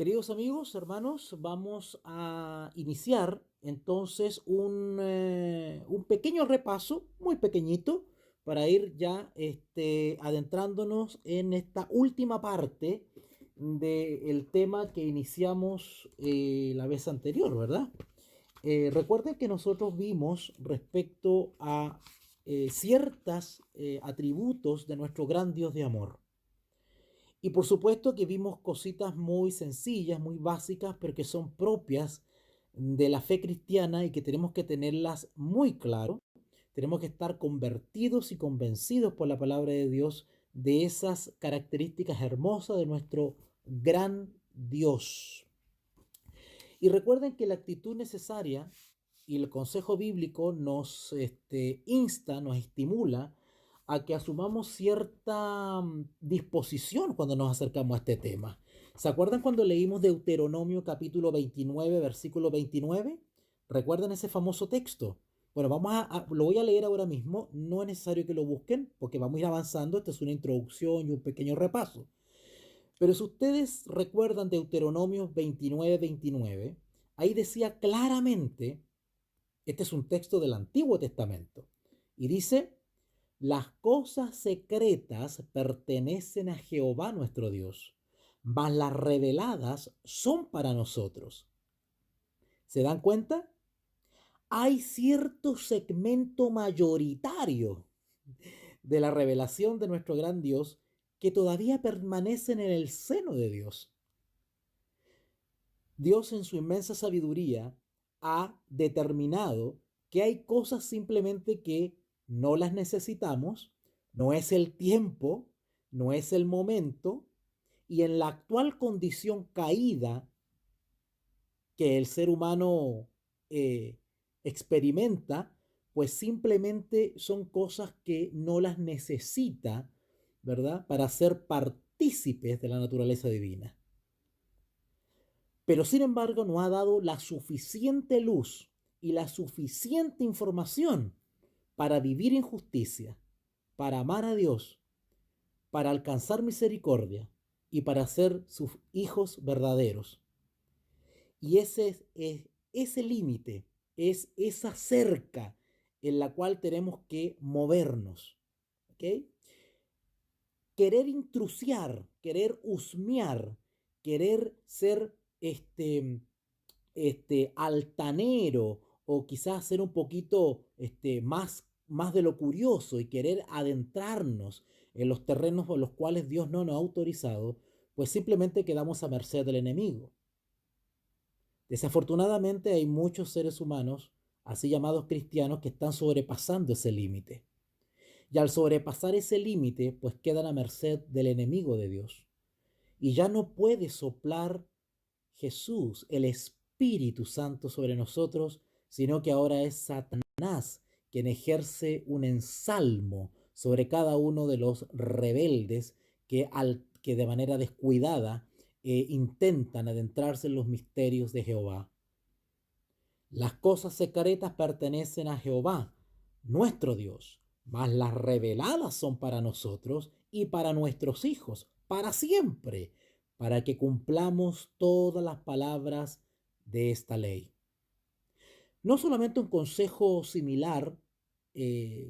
Queridos amigos, hermanos, vamos a iniciar entonces un pequeño repaso, muy pequeñito, para ir ya adentrándonos en esta última parte del tema que iniciamos la vez anterior, ¿verdad? Recuerden que nosotros vimos respecto a ciertos atributos de nuestro gran Dios de amor. Y por supuesto que vimos cositas muy sencillas, muy básicas, pero que son propias de la fe cristiana y que tenemos que tenerlas muy claro. Tenemos que estar convertidos y convencidos por la palabra de Dios de esas características hermosas de nuestro gran Dios. Y recuerden que la actitud necesaria y el consejo bíblico nos insta, nos estimula a que asumamos cierta disposición cuando nos acercamos a este tema. ¿Se acuerdan cuando leímos Deuteronomio capítulo 29, versículo 29? ¿Recuerdan ese famoso texto? Bueno, lo voy a leer ahora mismo. No es necesario que lo busquen porque vamos a ir avanzando. Esta es una introducción y un pequeño repaso. Pero si ustedes recuerdan Deuteronomio 29, 29, ahí decía claramente, este es un texto del Antiguo Testamento, y dice, las cosas secretas pertenecen a Jehová nuestro Dios, mas las reveladas son para nosotros. ¿Se dan cuenta? Hay cierto segmento mayoritario de la revelación de nuestro gran Dios que todavía permanecen en el seno de Dios. Dios en su inmensa sabiduría ha determinado que hay cosas simplemente que no las necesitamos, no es el tiempo, no es el momento, y en la actual condición caída que el ser humano eh, experimenta, pues simplemente son cosas que no las necesita, ¿verdad? Para ser partícipes de la naturaleza divina. Pero sin embargo no ha dado la suficiente luz y la suficiente información para vivir en justicia, para amar a Dios, para alcanzar misericordia y para ser sus hijos verdaderos. Y ese límite, es esa cerca en la cual tenemos que movernos. ¿Ok? Querer intrusiar, querer husmear, querer ser altanero o quizás ser un poquito más de lo curioso y querer adentrarnos en los terrenos por los cuales Dios no nos ha autorizado, pues simplemente quedamos a merced del enemigo. Desafortunadamente hay muchos seres humanos, así llamados cristianos, que están sobrepasando ese límite. Y al sobrepasar ese límite, pues quedan a merced del enemigo de Dios. Y ya no puede soplar Jesús, el Espíritu Santo sobre nosotros, sino que ahora es Satanás quien ejerce un ensalmo sobre cada uno de los rebeldes que de manera descuidada intentan adentrarse en los misterios de Jehová. Las cosas secretas pertenecen a Jehová, nuestro Dios, mas las reveladas son para nosotros y para nuestros hijos, para siempre, para que cumplamos todas las palabras de esta ley. No solamente un consejo similar,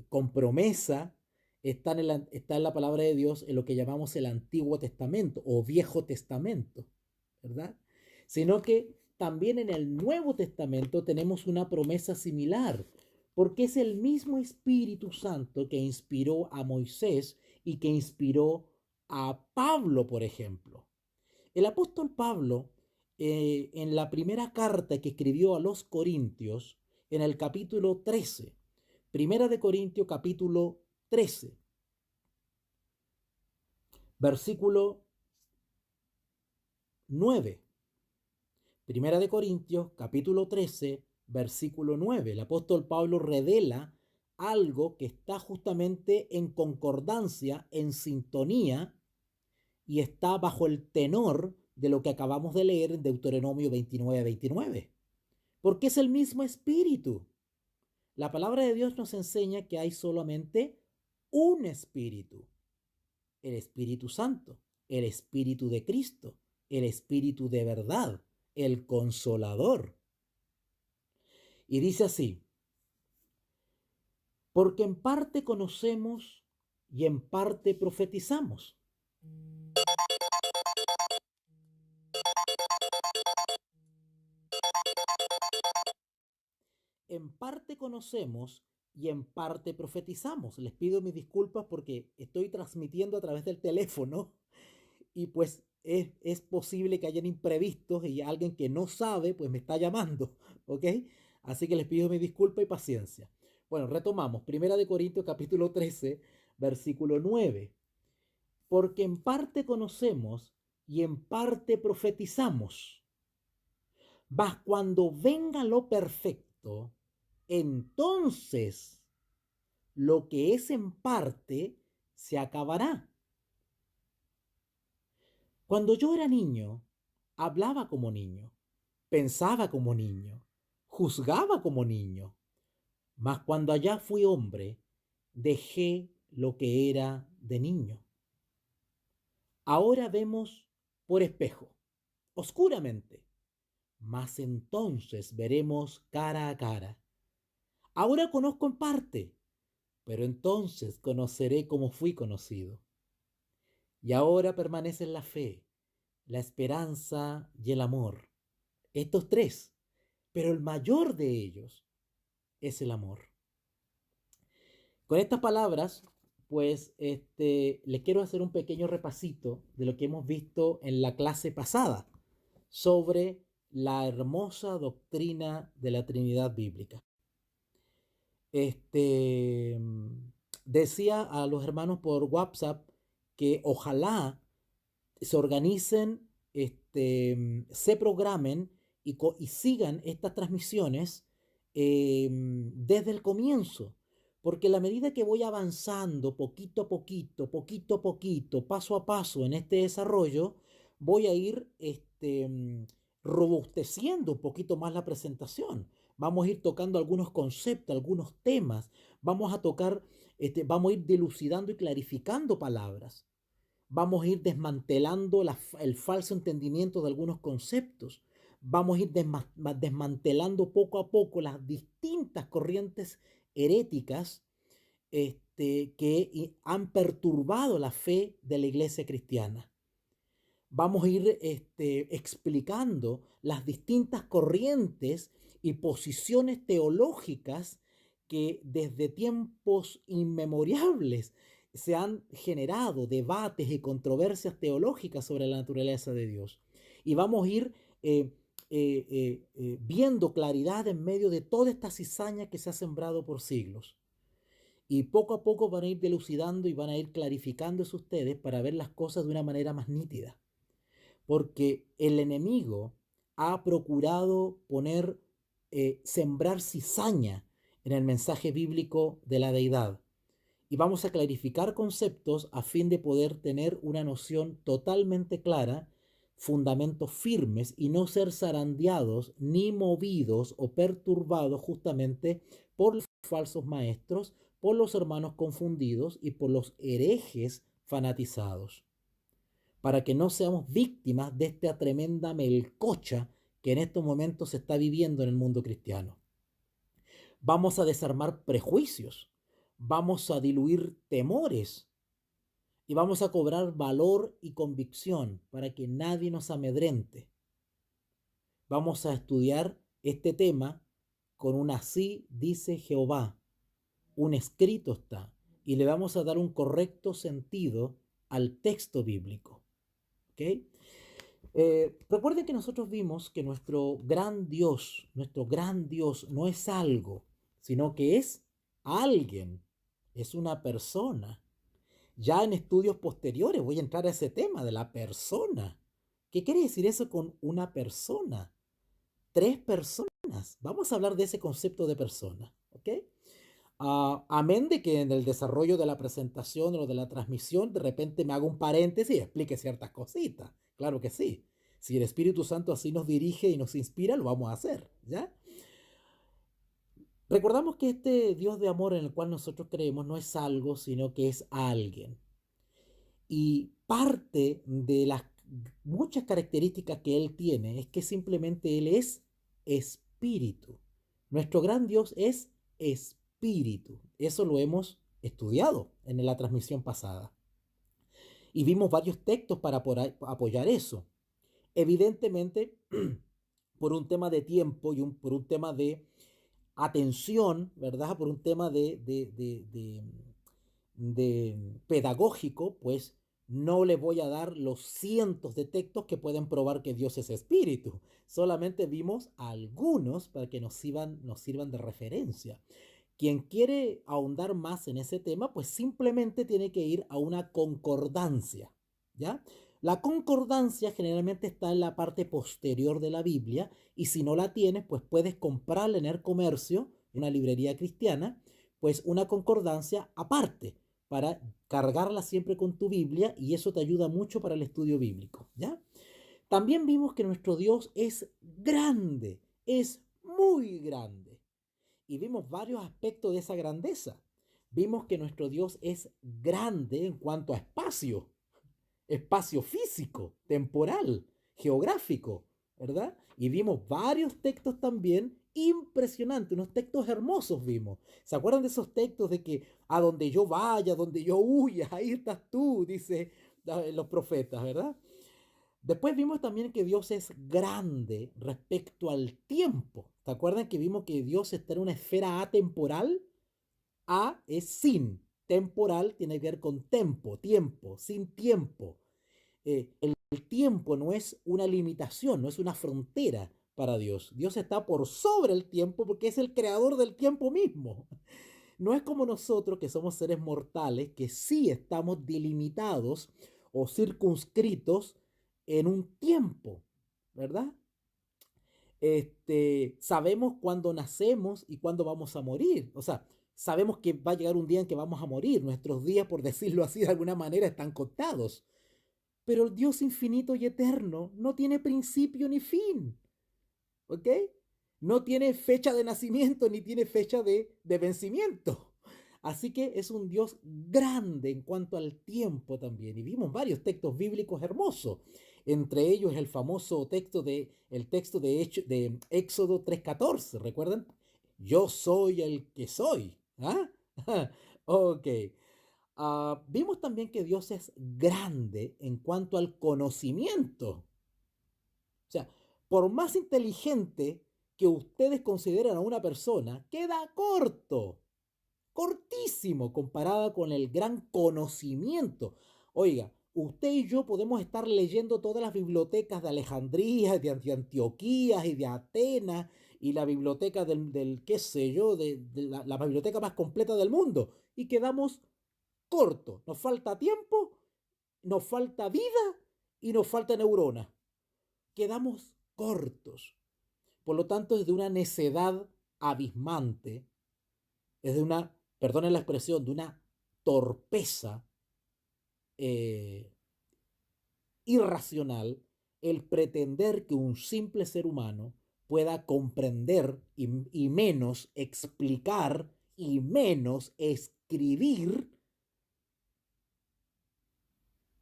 con promesa, está en la palabra de Dios en lo que llamamos el Antiguo Testamento o Viejo Testamento, ¿verdad? Sino que también en el Nuevo Testamento tenemos una promesa similar, porque es el mismo Espíritu Santo que inspiró a Moisés y que inspiró a Pablo, por ejemplo. El apóstol Pablo, en la primera carta que escribió a los Corintios, en el capítulo 13, Primera de Corintios capítulo 13, versículo 9. Primera de Corintios capítulo 13, versículo 9. El apóstol Pablo revela algo que está justamente en concordancia, en sintonía, y está bajo el tenor de lo que acabamos de leer en Deuteronomio 29, 29. Porque es el mismo espíritu. La palabra de Dios nos enseña que hay solamente un espíritu, el Espíritu Santo, el Espíritu de Cristo, el Espíritu de verdad, el Consolador. Y dice así: porque en parte conocemos y en parte profetizamos. En parte conocemos y en parte profetizamos. Les pido mis disculpas porque estoy transmitiendo a través del teléfono y pues es posible que hayan imprevistos y alguien que no sabe pues me está llamando, ¿ok? Así que les pido mi disculpa y paciencia. Bueno, retomamos. Primera de Corintios capítulo 13, versículo 9. Porque en parte conocemos y en parte profetizamos. Mas cuando venga lo perfecto, entonces lo que es en parte se acabará. Cuando yo era niño, hablaba como niño, pensaba como niño, juzgaba como niño, mas cuando allá fui hombre, dejé lo que era de niño. Ahora vemos por espejo, oscuramente, mas entonces veremos cara a cara. Ahora conozco en parte, pero entonces conoceré como fui conocido. Y ahora permanecen la fe, la esperanza y el amor. Estos tres, pero el mayor de ellos es el amor. Con estas palabras, pues les quiero hacer un pequeño repasito de lo que hemos visto en la clase pasada sobre la hermosa doctrina de la Trinidad bíblica. Decía a los hermanos por WhatsApp que ojalá se organicen, se programen y sigan estas transmisiones desde el comienzo, porque a la medida que voy avanzando poquito a poquito, paso a paso en este desarrollo, voy a ir robusteciendo un poquito más la presentación. Vamos a ir tocando algunos conceptos, algunos temas, vamos a tocar, vamos a ir dilucidando y clarificando palabras. Vamos a ir desmantelando el falso entendimiento de algunos conceptos. Vamos a ir desmantelando poco a poco las distintas corrientes heréticas que han perturbado la fe de la iglesia cristiana. Vamos a ir explicando las distintas corrientes y posiciones teológicas que desde tiempos inmemorables se han generado debates y controversias teológicas sobre la naturaleza de Dios. Y vamos a ir viendo claridad en medio de toda esta cizaña que se ha sembrado por siglos. Y poco a poco van a ir dilucidando y van a ir clarificándose ustedes para ver las cosas de una manera más nítida. Porque el enemigo ha procurado sembrar cizaña en el mensaje bíblico de la deidad. Y vamos a clarificar conceptos a fin de poder tener una noción totalmente clara, fundamentos firmes y no ser zarandeados ni movidos o perturbados justamente por los falsos maestros, por los hermanos confundidos y por los herejes fanatizados, para que no seamos víctimas de esta tremenda melcocha que en estos momentos se está viviendo en el mundo cristiano. Vamos a desarmar prejuicios, vamos a diluir temores y vamos a cobrar valor y convicción para que nadie nos amedrente. Vamos a estudiar este tema con un así dice Jehová, un escrito está, y le vamos a dar un correcto sentido al texto bíblico. ¿Ok? Recuerden que nosotros vimos que nuestro gran Dios no es algo, sino que es alguien, es una persona. Ya en estudios posteriores voy a entrar a ese tema de la persona. ¿Qué quiere decir eso con una persona? Tres personas. Vamos a hablar de ese concepto de persona, ¿ok? Amén de que en el desarrollo de la presentación o de la transmisión de repente me hago un paréntesis y explique ciertas cositas. Claro que sí. Si el Espíritu Santo así nos dirige y nos inspira, lo vamos a hacer, ¿ya? Recordamos que este Dios de amor en el cual nosotros creemos no es algo, sino que es alguien. Y parte muchas características que Él tiene es que simplemente Él es espíritu. Nuestro gran Dios es espíritu. Eso lo hemos estudiado en la transmisión pasada. Y vimos varios textos para apoyar eso. Evidentemente, por un tema de tiempo y por un tema de atención, ¿verdad? Por un tema de pedagógico, pues no le voy a dar los cientos de textos que pueden probar que Dios es espíritu. Solamente vimos algunos para que nos sirvan de referencia. Quien quiere ahondar más en ese tema, pues simplemente tiene que ir a una concordancia, ¿ya? La concordancia generalmente está en la parte posterior de la Biblia y si no la tienes, pues puedes comprarla en el comercio, en una librería cristiana, pues una concordancia aparte para cargarla siempre con tu Biblia y eso te ayuda mucho para el estudio bíblico, ¿ya? También vimos que nuestro Dios es grande, es muy grande y vimos varios aspectos de esa grandeza. Vimos que nuestro Dios es grande en cuanto a espacio, espacio físico, temporal, geográfico, ¿verdad? Y vimos varios textos también impresionantes, unos textos hermosos vimos. ¿Se acuerdan de esos textos de que a donde yo vaya, donde yo huya, ahí estás tú, dice los profetas, ¿verdad? Después vimos también que Dios es grande respecto al tiempo. ¿Se acuerdan que vimos que Dios está en una esfera atemporal? A es sin, temporal tiene que ver con tiempo, sin tiempo. El tiempo no es una limitación, no es una frontera para Dios. Dios está por sobre el tiempo porque es el creador del tiempo mismo. No es como nosotros que somos seres mortales, que sí estamos delimitados o circunscritos en un tiempo, ¿verdad? Sabemos cuándo nacemos y cuándo vamos a morir. O sea, sabemos que va a llegar un día en que vamos a morir. Nuestros días, por decirlo así, de alguna manera están contados. Pero el Dios infinito y eterno no tiene principio ni fin. ¿Ok? No tiene fecha de nacimiento ni tiene fecha de vencimiento. Así que es un Dios grande en cuanto al tiempo también. Y vimos varios textos bíblicos hermosos. Entre ellos el famoso texto de Éxodo 3:14. ¿Recuerdan? Yo soy el que soy. ¿Ah? Ok. Vimos también que Dios es grande en cuanto al conocimiento. O sea, por más inteligente que ustedes consideren a una persona, queda corto, cortísimo comparada con el gran conocimiento. Oiga, usted y yo podemos estar leyendo todas las bibliotecas de Alejandría, de Antioquía y de Atenas y la biblioteca del qué sé yo, de la biblioteca más completa del mundo y quedamos cortos. Nos falta tiempo, nos falta vida y nos falta neurona. Quedamos cortos. Por lo tanto, es de una necedad abismante, es de una, perdonen la expresión, de una torpeza eh, irracional el pretender que un simple ser humano pueda comprender y menos explicar y menos escribir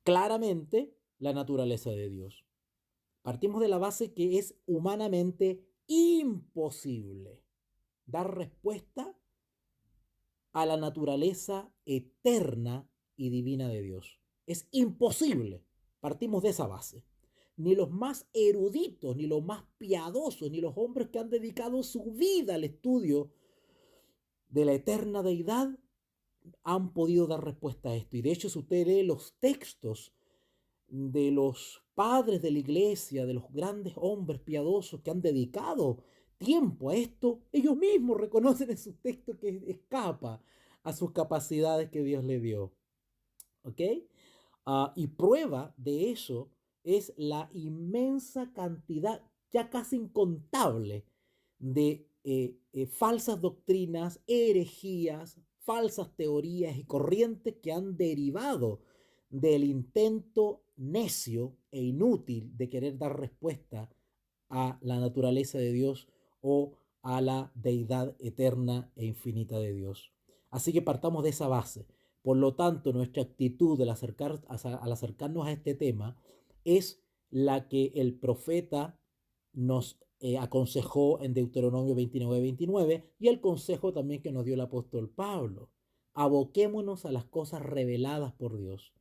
claramente la naturaleza de Dios. Partimos de la base que es humanamente imposible dar respuesta a la naturaleza eterna y divina de Dios. Es imposible. Partimos de esa base. Ni los más eruditos, ni los más piadosos, ni los hombres que han dedicado su vida al estudio de la eterna deidad han podido dar respuesta a esto. Y de hecho, si usted lee los textos de los padres de la iglesia, de los grandes hombres piadosos que han dedicado tiempo a esto, ellos mismos reconocen en sus textos que escapa a sus capacidades que Dios le dio. ¿Ok? Y prueba de eso es la inmensa cantidad, ya casi incontable, de falsas doctrinas, herejías, falsas teorías y corrientes que han derivado del intento necio e inútil de querer dar respuesta a la naturaleza de Dios o a la deidad eterna e infinita de Dios. Así que partamos de esa base. Por lo tanto, nuestra actitud al acercarnos a este tema es la que el profeta nos aconsejó en Deuteronomio 29:29 y el consejo también que nos dio el apóstol Pablo. Aboquémonos a las cosas reveladas por Dios.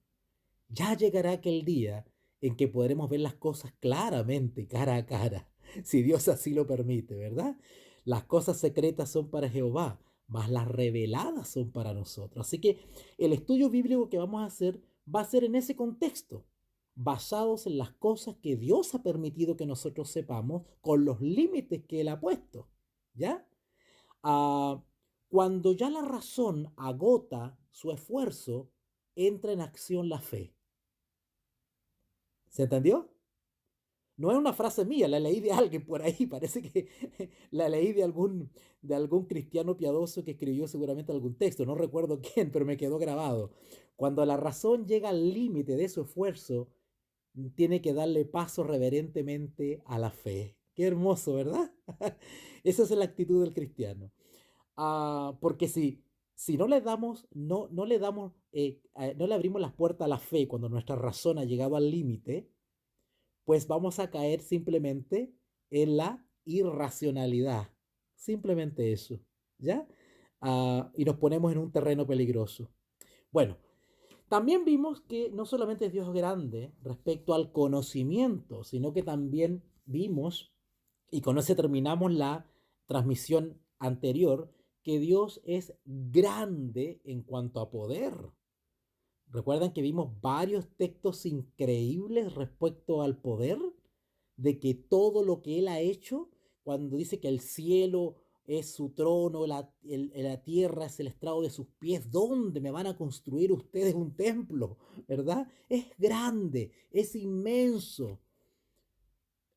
Ya llegará aquel día en que podremos ver las cosas claramente, cara a cara, si Dios así lo permite, ¿verdad? Las cosas secretas son para Jehová, mas las reveladas son para nosotros. Así que el estudio bíblico que vamos a hacer va a ser en ese contexto, basados en las cosas que Dios ha permitido que nosotros sepamos con los límites que Él ha puesto, ¿ya? Ah, cuando ya la razón agota su esfuerzo, entra en acción la fe. ¿Se entendió? No es una frase mía, la leí de alguien por ahí, parece que la leí de algún cristiano piadoso que escribió seguramente algún texto, no recuerdo quién, pero me quedó grabado. Cuando la razón llega al límite de su esfuerzo, tiene que darle paso reverentemente a la fe. Qué hermoso, ¿verdad? Esa es la actitud del cristiano. Porque si no le damos, no le damos, no le abrimos las puertas a la fe cuando nuestra razón ha llegado al límite, pues vamos a caer simplemente en la irracionalidad. Simplemente eso, ¿ya? Y nos ponemos en un terreno peligroso. Bueno, también vimos que no solamente es Dios grande respecto al conocimiento, sino que también vimos, y con eso terminamos la transmisión anterior, que Dios es grande en cuanto a poder. Recuerdan que vimos varios textos increíbles respecto al poder, de que todo lo que Él ha hecho, cuando dice que el cielo es su trono, la tierra es el estrado de sus pies, ¿dónde me van a construir ustedes un templo? ¿Verdad? Es grande, es inmenso,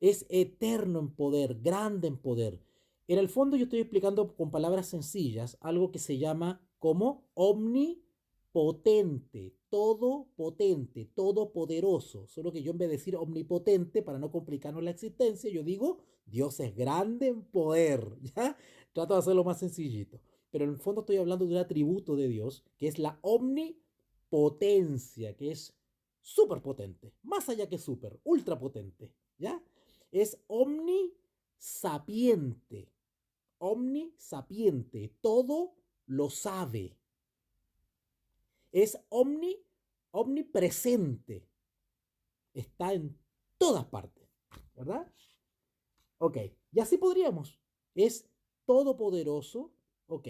es eterno en poder, grande en poder. En el fondo yo estoy explicando con palabras sencillas algo que se llama como omnipotente, todopotente, todopoderoso. Solo que yo en vez de decir omnipotente, para no complicarnos la existencia, yo digo Dios es grande en poder, ¿ya? Trato de hacerlo más sencillito. Pero en el fondo estoy hablando de un atributo de Dios, que es la omnipotencia, que es súper potente, más allá que súper, ultra potente, ¿ya? Es omnisapiente, omnisapiente, todo lo sabe. Es omnipresente, está en todas partes, ¿verdad? Ok, y así podríamos. Es todopoderoso, ok.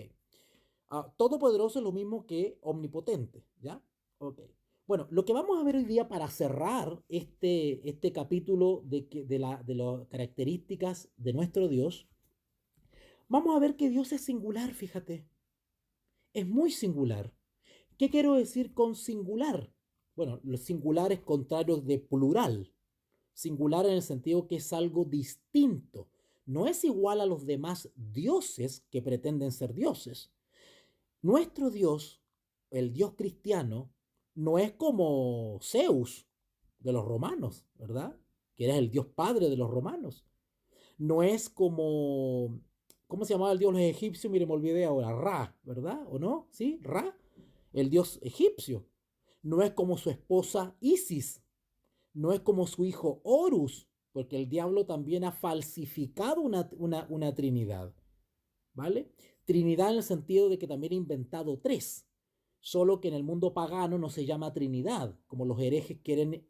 Todopoderoso es lo mismo que omnipotente, ¿ya? Ok. Bueno, lo que vamos a ver hoy día para cerrar este capítulo de las características de nuestro Dios, vamos a ver que Dios es singular, fíjate. Es muy singular. ¿Qué quiero decir con singular? Bueno, los singulares contrarios de plural. Singular en el sentido que es algo distinto. No es igual a los demás dioses que pretenden ser dioses. Nuestro Dios, el Dios cristiano, no es como Zeus de los romanos, ¿verdad? Que era el Dios padre de los romanos. No es como, ¿cómo se llamaba el Dios de los egipcios? Mire, me olvidé ahora, Ra, ¿verdad? ¿O no? ¿Sí? Ra, el Dios egipcio. No es como su esposa Isis. No es como su hijo Horus, porque el diablo también ha falsificado una trinidad. ¿Vale? Trinidad en el sentido de que también ha inventado tres, solo que en el mundo pagano no se llama Trinidad, como los herejes quieren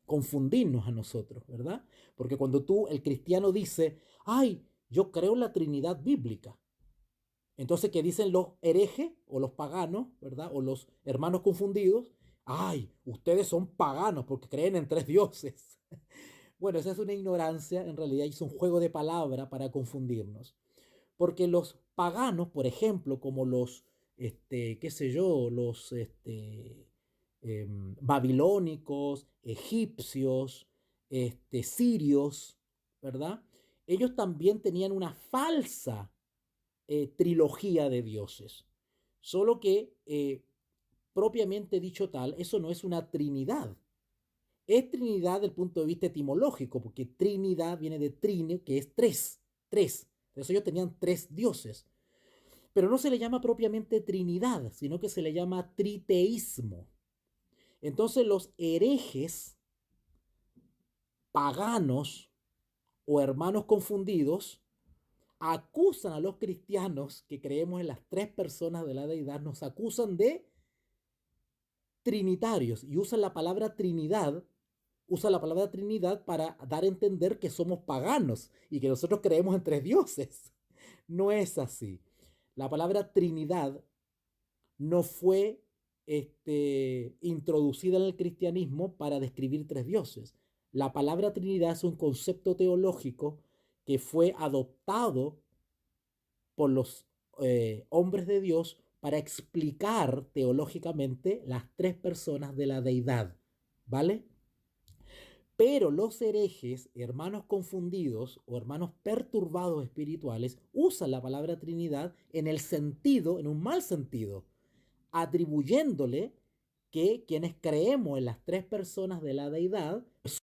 confundirnos a nosotros, ¿verdad? Porque cuando el cristiano dice, ay, yo creo en la Trinidad bíblica, entonces, ¿qué dicen los herejes o los paganos, ¿verdad? O los hermanos confundidos? Ay, ustedes son paganos porque creen en tres dioses. Bueno, esa es una ignorancia, en realidad es un juego de palabra para confundirnos. Porque los paganos, por ejemplo, como los, qué sé yo, los babilónicos, egipcios, sirios, ¿verdad? Ellos también tenían una falsa trilogía de dioses. Solo que, propiamente dicho tal, eso no es una trinidad. Es trinidad desde el punto de vista etimológico, porque trinidad viene de trine, que es tres, tres. Entonces ellos tenían tres dioses. Pero no se le llama propiamente trinidad, sino que se le llama triteísmo. Entonces los herejes paganos o hermanos confundidos acusan a los cristianos que creemos en las tres personas de la deidad, nos acusan de trinitarios y usan la palabra Trinidad para dar a entender que somos paganos y que nosotros creemos en tres dioses. No es así. La palabra Trinidad no fue introducida en el cristianismo para describir tres dioses. La palabra Trinidad es un concepto teológico que fue adoptado por los hombres de Dios para explicar teológicamente las tres personas de la deidad, ¿vale? Pero los herejes, hermanos confundidos o hermanos perturbados espirituales, usan la palabra Trinidad en el sentido, en un mal sentido, atribuyéndole que quienes creemos en las tres personas de la deidad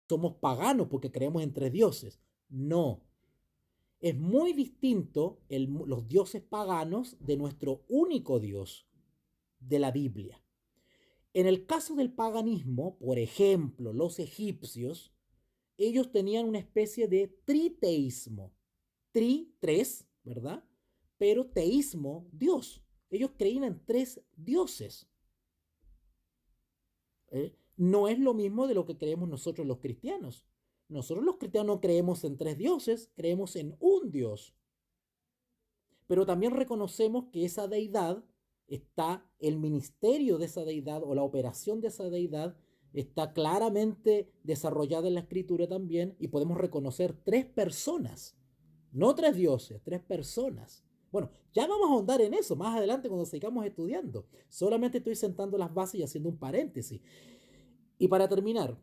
somos paganos porque creemos en tres dioses. No. Es muy distinto los dioses paganos de nuestro único Dios de la Biblia. En el caso del paganismo, por ejemplo, los egipcios, ellos tenían una especie de triteísmo. Tres, ¿verdad? Pero teísmo, Dios. Ellos creían en tres dioses. No es lo mismo de lo que creemos nosotros los cristianos. Nosotros los cristianos no creemos en tres dioses, creemos en un Dios. Pero también reconocemos que esa deidad está, el ministerio de esa deidad o la operación de esa deidad está claramente desarrollada en la escritura también y podemos reconocer tres personas, no tres dioses, tres personas. Bueno, ya vamos a ahondar en eso más adelante cuando sigamos estudiando. Solamente estoy sentando las bases y haciendo un paréntesis. Y para terminar,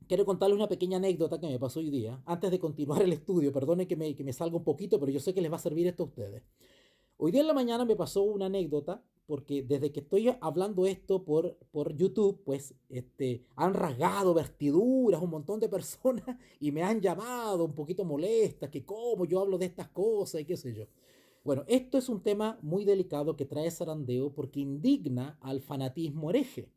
quiero contarles una pequeña anécdota que me pasó hoy día, antes de continuar el estudio. Perdonen que me salga un poquito, pero yo sé que les va a servir esto a ustedes. Hoy día en la mañana me pasó una anécdota, porque desde que estoy hablando esto por YouTube, pues han rasgado vestiduras un montón de personas y me han llamado un poquito molestas, que cómo yo hablo de estas cosas y qué sé yo. Bueno, esto es un tema muy delicado que trae zarandeo porque indigna al fanatismo hereje.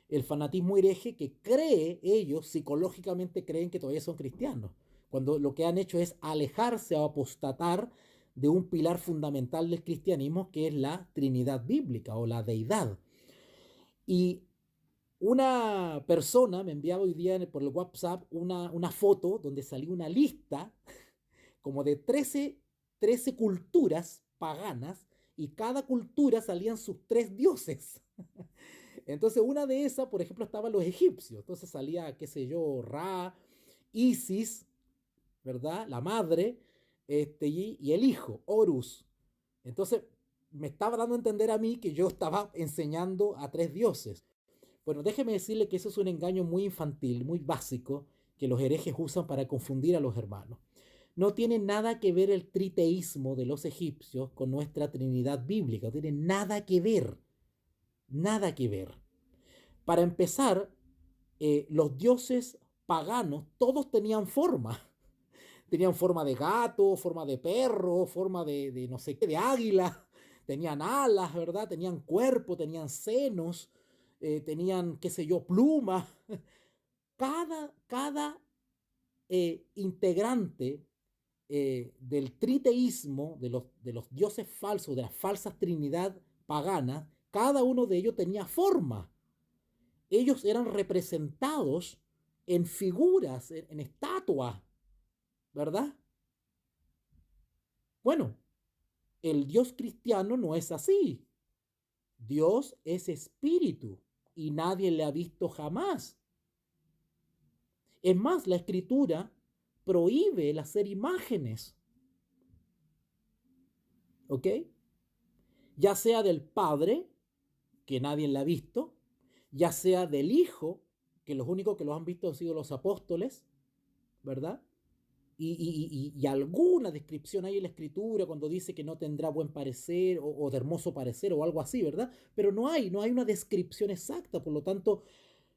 El fanatismo hereje que ellos psicológicamente creen que todavía son cristianos, cuando lo que han hecho es alejarse o apostatar de un pilar fundamental del cristianismo que es la Trinidad bíblica o la deidad. Y una persona me enviaba hoy día por el WhatsApp una foto donde salía una lista como de 13 culturas paganas y cada cultura salían sus tres dioses. Entonces una de esas, por ejemplo, estaban los egipcios. Entonces salía, qué sé yo, Ra, Isis, ¿verdad? La madre, y el hijo, Horus. Entonces me estaba dando a entender a mí que yo estaba enseñando a tres dioses. Bueno, déjeme decirle que eso es un engaño muy infantil, muy básico, que los herejes usan para confundir a los hermanos. No tiene nada que ver el triteísmo de los egipcios con nuestra Trinidad bíblica, no tiene nada que ver, nada que ver. Para empezar, los dioses paganos todos tenían forma. Tenían forma de gato, forma de perro, forma de no sé qué, de águila. Tenían alas, ¿verdad? Tenían cuerpo, tenían senos, tenían, qué sé yo, plumas. Cada integrante del triteísmo, de los dioses falsos, de las falsas trinidad paganas, cada uno de ellos tenía forma. Ellos eran representados en figuras, en estatuas, ¿verdad? Bueno, el Dios cristiano no es así. Dios es espíritu y nadie le ha visto jamás. Es más, la escritura prohíbe el hacer imágenes, ¿ok? Ya sea del Padre, que nadie le ha visto, ya sea del Hijo, que los únicos que los han visto han sido los apóstoles, ¿verdad? Y alguna descripción hay en la escritura cuando dice que no tendrá buen parecer o de hermoso parecer o algo así, ¿verdad? Pero no hay una descripción exacta, por lo tanto,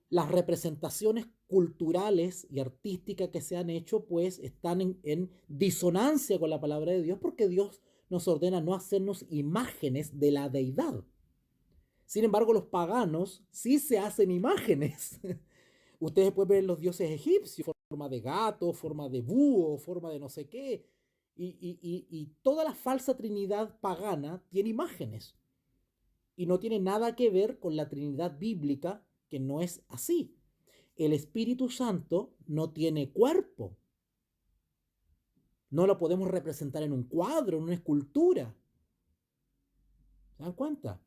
las representaciones culturales y artísticas que se han hecho pues están en disonancia con la palabra de Dios porque Dios nos ordena no hacernos imágenes de la deidad. Sin embargo, los paganos sí se hacen imágenes. Ustedes pueden ver los dioses egipcios, forma de gato, forma de búho, forma de no sé qué. Y toda la falsa trinidad pagana tiene imágenes y no tiene nada que ver con la Trinidad bíblica, que no es así. El Espíritu Santo no tiene cuerpo. No lo podemos representar en un cuadro, en una escultura. ¿Se dan cuenta?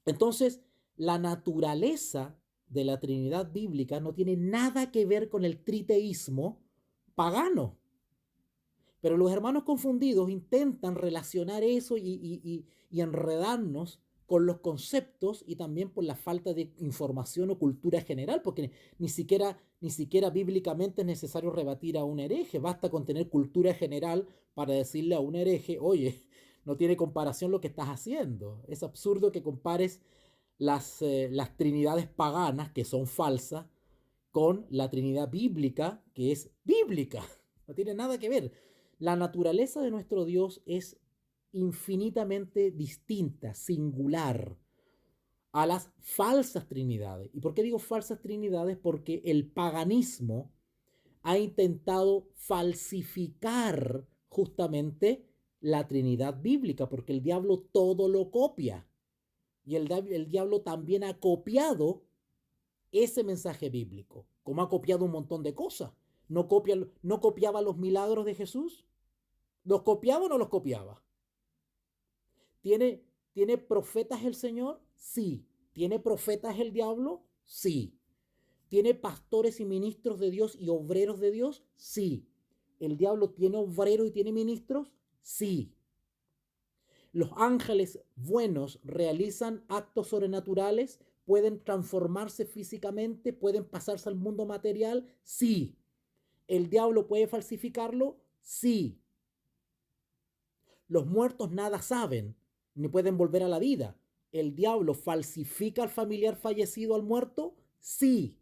Entonces, la naturaleza de la Trinidad bíblica no tiene nada que ver con el triteísmo pagano. Pero los hermanos confundidos intentan relacionar eso y enredarnos con los conceptos y también por la falta de información o cultura general, porque ni siquiera bíblicamente es necesario rebatir a un hereje, basta con tener cultura general para decirle a un hereje, oye, no tiene comparación lo que estás haciendo. Es absurdo que compares las trinidades paganas, que son falsas, con la Trinidad bíblica, que es bíblica. No tiene nada que ver. La naturaleza de nuestro Dios es infinitamente distinta, singular a las falsas trinidades. ¿Y por qué digo falsas trinidades? Porque el paganismo ha intentado falsificar justamente la Trinidad bíblica, porque el diablo todo lo copia. Y el diablo también ha copiado ese mensaje bíblico, como ha copiado un montón de cosas. No copiaba los milagros de Jesús. ¿Los copiaba o no los copiaba? ¿Tiene profetas el Señor? Sí. ¿Tiene profetas el diablo? Sí. ¿Tiene pastores y ministros de Dios y obreros de Dios? Sí. ¿El diablo tiene obreros y tiene ministros? Sí. ¿Los ángeles buenos realizan actos sobrenaturales? ¿Pueden transformarse físicamente? ¿Pueden pasarse al mundo material? Sí. ¿El diablo puede falsificarlo? Sí. Los muertos nada saben, ni pueden volver a la vida. ¿El diablo falsifica al familiar fallecido al muerto? Sí.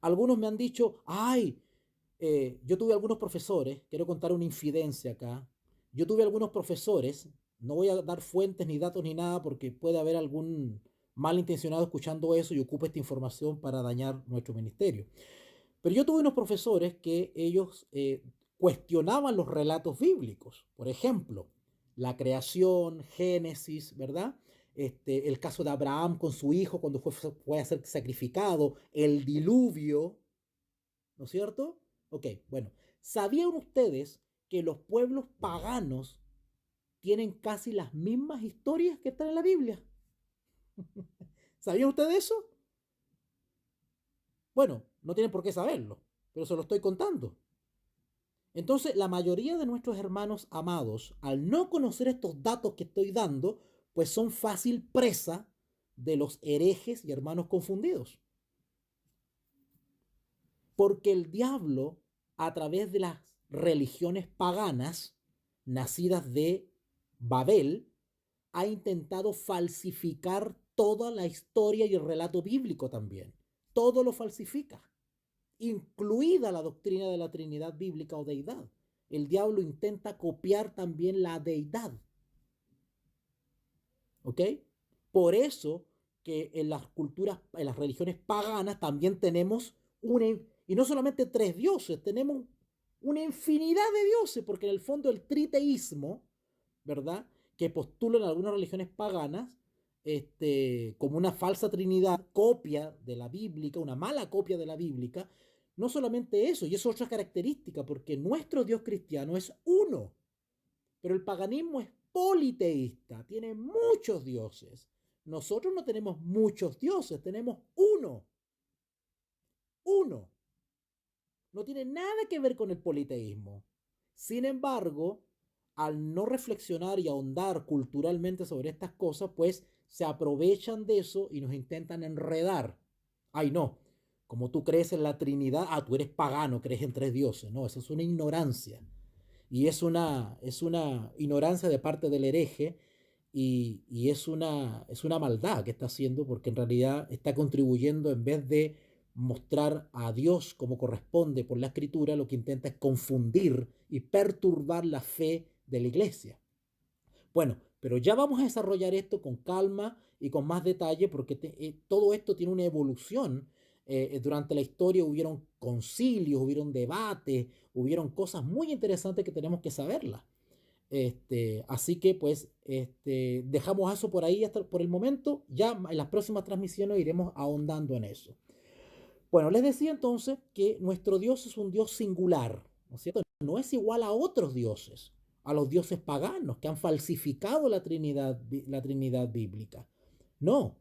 Algunos me han dicho, ay, yo tuve algunos profesores, quiero contar una infidencia acá. Yo tuve algunos profesores, no voy a dar fuentes ni datos ni nada porque puede haber algún malintencionado escuchando eso y ocupa esta información para dañar nuestro ministerio. Pero yo tuve unos profesores que ellos cuestionaban los relatos bíblicos. Por ejemplo, la creación, Génesis, ¿verdad? El caso de Abraham con su hijo cuando fue a ser sacrificado, el diluvio, ¿no es cierto? Ok, bueno, ¿sabían ustedes que los pueblos paganos tienen casi las mismas historias que están en la Biblia? ¿Sabían ustedes eso? Bueno, no tienen por qué saberlo, pero se lo estoy contando. Entonces, la mayoría de nuestros hermanos amados, al no conocer estos datos que estoy dando, pues son fácil presa de los herejes y hermanos confundidos. Porque el diablo, a través de las religiones paganas nacidas de Babel, ha intentado falsificar toda la historia y el relato bíblico también. Todo lo falsifica, incluida la doctrina de la Trinidad bíblica o deidad. El diablo intenta copiar también la deidad. ¿Ok? Por eso que en las culturas, en las religiones paganas también tenemos y no solamente tres dioses, tenemos una infinidad de dioses, porque en el fondo el triteísmo, ¿verdad? Que postulan algunas religiones paganas, como una falsa trinidad, copia de la bíblica, una mala copia de la bíblica. No solamente eso, y es otra característica, porque nuestro Dios cristiano es uno, pero el paganismo es politeísta, tiene muchos dioses. Nosotros no tenemos muchos dioses, tenemos uno, uno. No tiene nada que ver con el politeísmo. Sin embargo, al no reflexionar y ahondar culturalmente sobre estas cosas, pues se aprovechan de eso y nos intentan enredar. Ay, no, como tú crees en la Trinidad, tú eres pagano, crees en tres dioses. No, eso es una ignorancia. Y es una ignorancia de parte del hereje y es una maldad que está haciendo porque en realidad está contribuyendo en vez de mostrar a Dios como corresponde por la escritura, lo que intenta es confundir y perturbar la fe de la iglesia. Bueno, pero ya vamos a desarrollar esto con calma y con más detalle porque todo esto tiene una evolución Durante la historia hubieron concilios, hubieron debates, hubieron cosas muy interesantes que tenemos que saberlas. Así que pues dejamos eso por ahí hasta por el momento. Ya en las próximas transmisiones iremos ahondando en eso. Bueno, les decía entonces que nuestro Dios es un Dios singular, ¿no es cierto? No es igual a otros dioses, a los dioses paganos que han falsificado la Trinidad bíblica. No,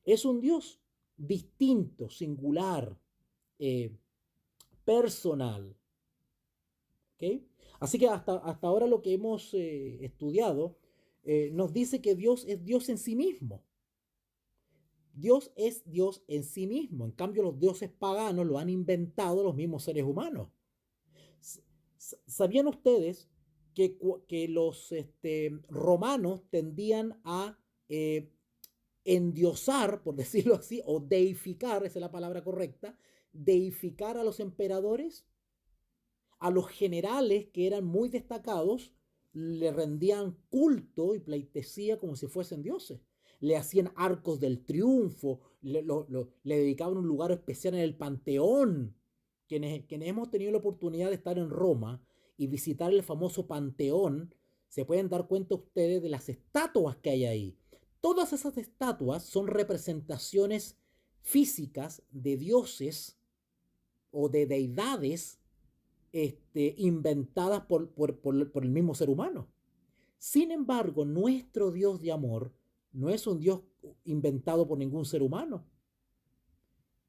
es un Dios distinto, singular, eh, personal. ¿Okay? Así que hasta ahora lo que hemos estudiado nos dice que Dios es Dios en sí mismo. Dios es Dios en sí mismo. En cambio, los dioses paganos lo han inventado los mismos seres humanos. ¿Sabían ustedes que los romanos tendían a endiosar, por decirlo así, o deificar, esa es la palabra correcta, deificar a los emperadores? A los generales que eran muy destacados le rendían culto y pleitesía como si fuesen dioses. Le hacían arcos del triunfo, le dedicaban un lugar especial en el Panteón. Quienes hemos tenido la oportunidad de estar en Roma y visitar el famoso Panteón, se pueden dar cuenta ustedes de las estatuas que hay ahí. Todas esas estatuas son representaciones físicas de dioses o de deidades inventadas por el mismo ser humano. Sin embargo, nuestro Dios de amor no es un Dios inventado por ningún ser humano,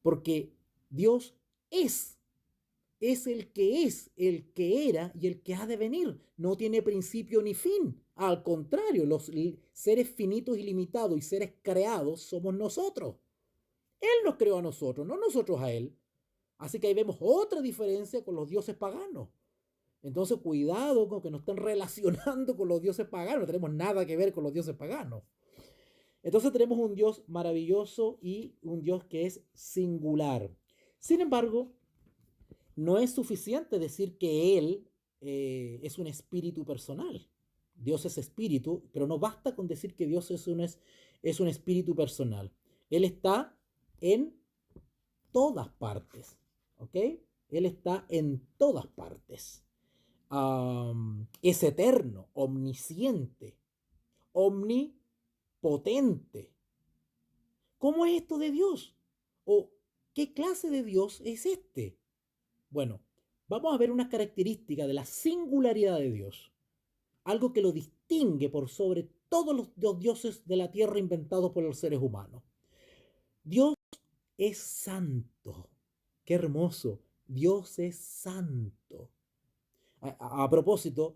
porque Dios es el que era y el que ha de venir. No tiene principio ni fin. Al contrario, los seres finitos y limitados y seres creados somos nosotros. Él nos creó a nosotros, no nosotros a Él. Así que ahí vemos otra diferencia con los dioses paganos. Entonces, cuidado con que nos estén relacionando con los dioses paganos. No tenemos nada que ver con los dioses paganos. Entonces tenemos un Dios maravilloso y un Dios que es singular. Sin embargo, no es suficiente decir que Él es un espíritu personal. Dios es espíritu, pero no basta con decir que Dios es un espíritu personal. Él está en todas partes, ¿ok? Él está en todas partes. Es eterno, omnisciente, omnipotente. ¿Cómo es esto de Dios? ¿O qué clase de Dios es este? Bueno, vamos a ver una característica de la singularidad de Dios. Algo que lo distingue por sobre todos los dioses de la tierra inventados por los seres humanos. Dios es santo. Qué hermoso. Dios es santo. A propósito,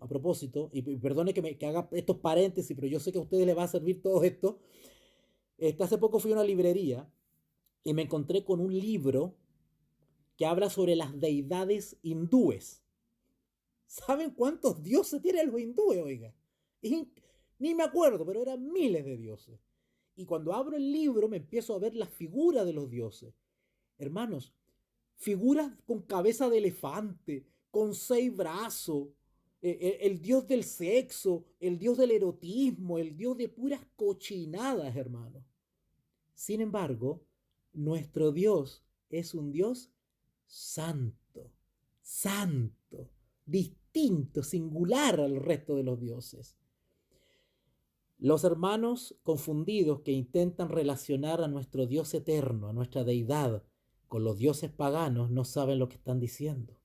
y perdone que haga estos paréntesis, pero yo sé que a ustedes les va a servir todo esto. Hace poco fui a una librería y me encontré con un libro que habla sobre las deidades hindúes. ¿Saben cuántos dioses tienen los hindúes, oiga? Ni me acuerdo, pero eran miles de dioses. Y cuando abro el libro me empiezo a ver las figuras de los dioses. Hermanos, figuras con cabeza de elefante, con 6 brazos, el dios del sexo, el dios del erotismo, el dios de puras cochinadas, hermanos. Sin embargo, nuestro Dios es un Dios santo, santo, distinto, singular al resto de los dioses. Los hermanos confundidos que intentan relacionar a nuestro Dios eterno, a nuestra deidad, con los dioses paganos, no saben lo que están diciendo.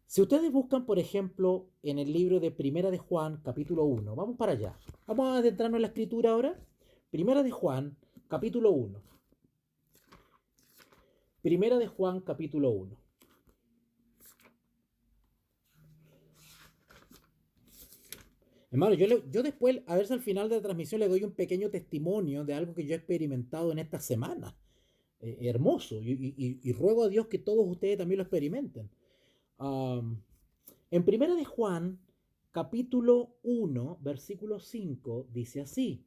Si ustedes buscan, por ejemplo, en el libro de Primera de Juan, capítulo 1, vamos para allá. Vamos a adentrarnos en la escritura ahora. Primera de Juan, capítulo 1. Primera de Juan, capítulo 1. Hermano, yo después, a ver si al final de la transmisión le doy un pequeño testimonio de algo que yo he experimentado en esta semana. Hermoso. Y ruego a Dios que todos ustedes también lo experimenten. En Primera de Juan, capítulo 1, versículo 5, dice así.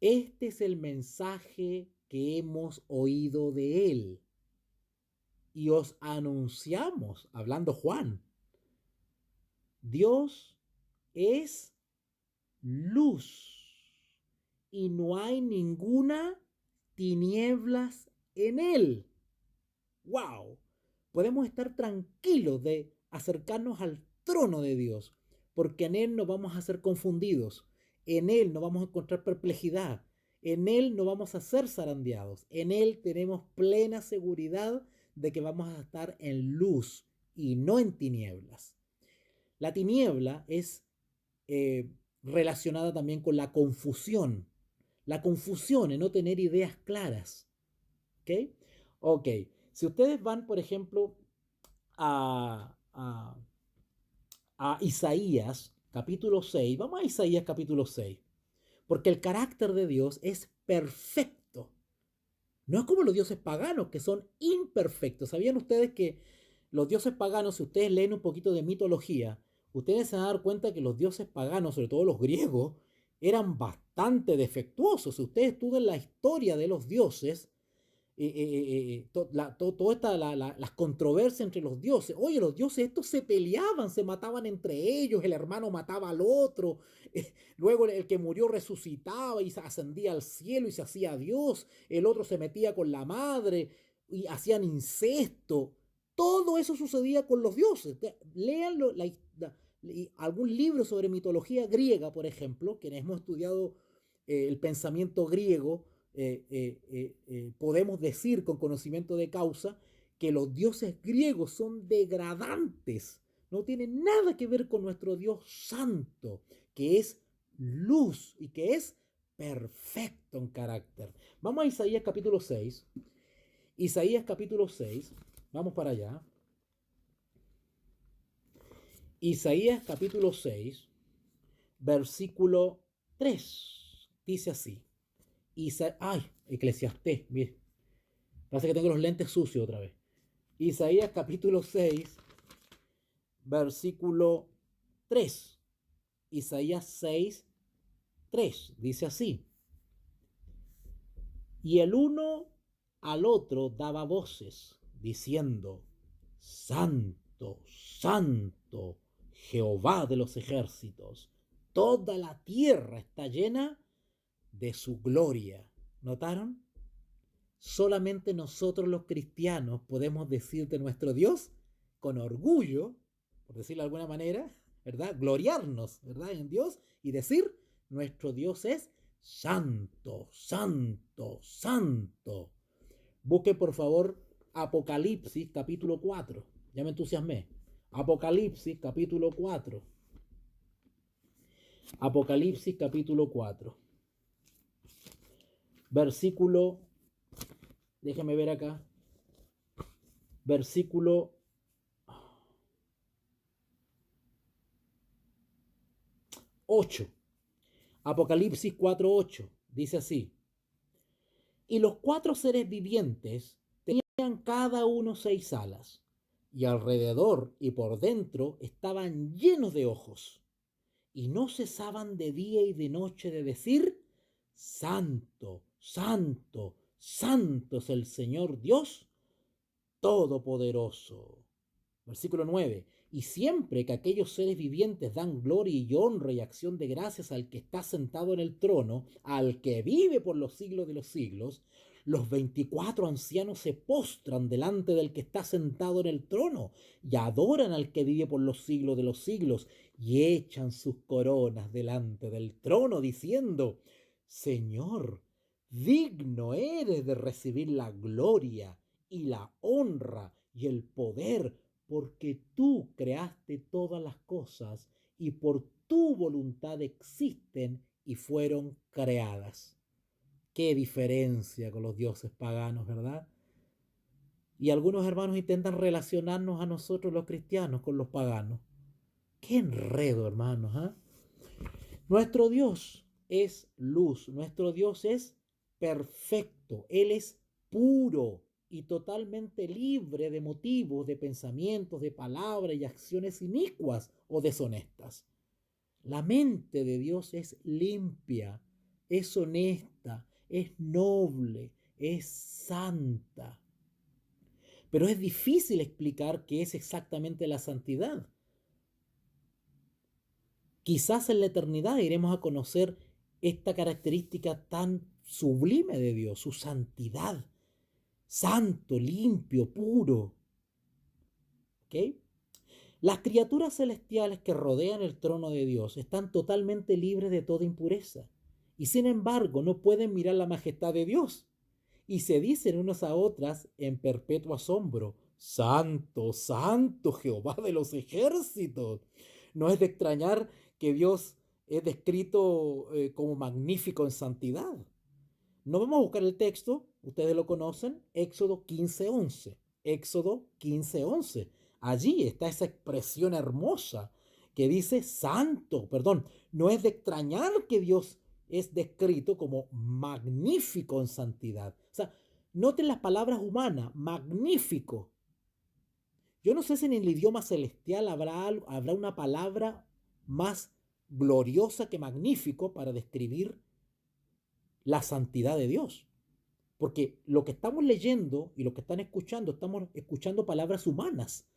Este es el mensaje que hemos oído de él y os anunciamos, hablando Juan, Dios es luz y no hay ninguna tinieblas en él. ¡Wow! Podemos estar tranquilos de acercarnos al trono de Dios, porque en Él no vamos a ser confundidos, en Él no vamos a encontrar perplejidad, en Él no vamos a ser zarandeados, en Él tenemos plena seguridad de que vamos a estar en luz y no en tinieblas. La tiniebla es relacionada también con la confusión en no tener ideas claras. ¿Ok? Ok. Si ustedes van, por ejemplo, a, a, a Isaías capítulo 6, vamos a Isaías capítulo 6, porque el carácter de Dios es perfecto. No es como los dioses paganos, que son imperfectos. ¿Sabían ustedes que los dioses paganos, si ustedes leen un poquito de mitología, ustedes se van a dar cuenta que los dioses paganos, sobre todo los griegos, eran bastante defectuosos? Si ustedes estudian la historia de los dioses, las controversias entre los dioses. Oye, los dioses estos se peleaban, se mataban entre ellos, el hermano mataba al otro, luego el que murió resucitaba y ascendía al cielo y se hacía Dios, el otro se metía con la madre y hacían incesto. Todo eso sucedía con los dioses. Léanlo, algún libro sobre mitología griega, por ejemplo, quienes hemos estudiado el pensamiento griego, podemos decir con conocimiento de causa que los dioses griegos son degradantes, no tienen nada que ver con nuestro Dios santo, que es luz y que es perfecto en carácter. Vamos a Isaías capítulo 6. Isaías capítulo 6, vamos para allá. Isaías capítulo 6, versículo 3, dice así. Eclesiastés, mire. Parece que tengo los lentes sucios otra vez. Isaías capítulo 6, versículo 3. Isaías 6, 3. Dice así. Y el uno al otro daba voces, diciendo, Santo, Santo, Jehová de los ejércitos, toda la tierra está llena de su gloria. ¿Notaron? Solamente nosotros los cristianos podemos decir de nuestro Dios con orgullo, por decirlo de alguna manera, ¿verdad? Gloriarnos, ¿verdad? En Dios y decir, nuestro Dios es santo, santo, santo. Busque por favor Apocalipsis capítulo 4. Ya me entusiasmé. Apocalipsis capítulo 4. Apocalipsis capítulo 4. Versículo, déjame ver acá, versículo 8. Apocalipsis 4:8 dice así. Y los 4 seres vivientes tenían cada uno 6 alas, y alrededor y por dentro estaban llenos de ojos, y no cesaban de día y de noche de decir, Santo, Santo, Santo es el Señor Dios Todopoderoso. Versículo 9. Y siempre que aquellos seres vivientes dan gloria y honra y acción de gracias al que está sentado en el trono, al que vive por los siglos de los siglos, los 24 ancianos se postran delante del que está sentado en el trono y adoran al que vive por los siglos de los siglos y echan sus coronas delante del trono diciendo, Señor, digno eres de recibir la gloria y la honra y el poder, porque tú creaste todas las cosas y por tu voluntad existen y fueron creadas. Qué diferencia con los dioses paganos, ¿verdad? Y algunos hermanos intentan relacionarnos a nosotros los cristianos con los paganos. Qué enredo, hermanos, ¿eh? Nuestro Dios es luz, nuestro Dios es perfecto, Él es puro y totalmente libre de motivos, de pensamientos, de palabras y acciones inicuas o deshonestas. La mente de Dios es limpia, es honesta, es noble, es santa. Pero es difícil explicar qué es exactamente la santidad. Quizás en la eternidad iremos a conocer esta característica tan sublime de Dios, su santidad. Santo, limpio, puro. ¿Ok? Las criaturas celestiales que rodean el trono de Dios están totalmente libres de toda impureza y sin embargo no pueden mirar la majestad de Dios y se dicen unas a otras en perpetuo asombro: Santo, santo Jehová de los ejércitos. No es de extrañar que Dios es descrito como magnífico en santidad. No vamos a buscar el texto, ustedes lo conocen, Éxodo 15:11. Éxodo 15:11. Allí está esa expresión hermosa que dice santo, perdón. No es de extrañar que Dios es descrito como magnífico en santidad. O sea, noten las palabras humanas, magnífico. Yo no sé si en el idioma celestial habrá una palabra más gloriosa que magnífico para describir la santidad de Dios. Porque lo que estamos leyendo y lo que estamos escuchando palabras humanas,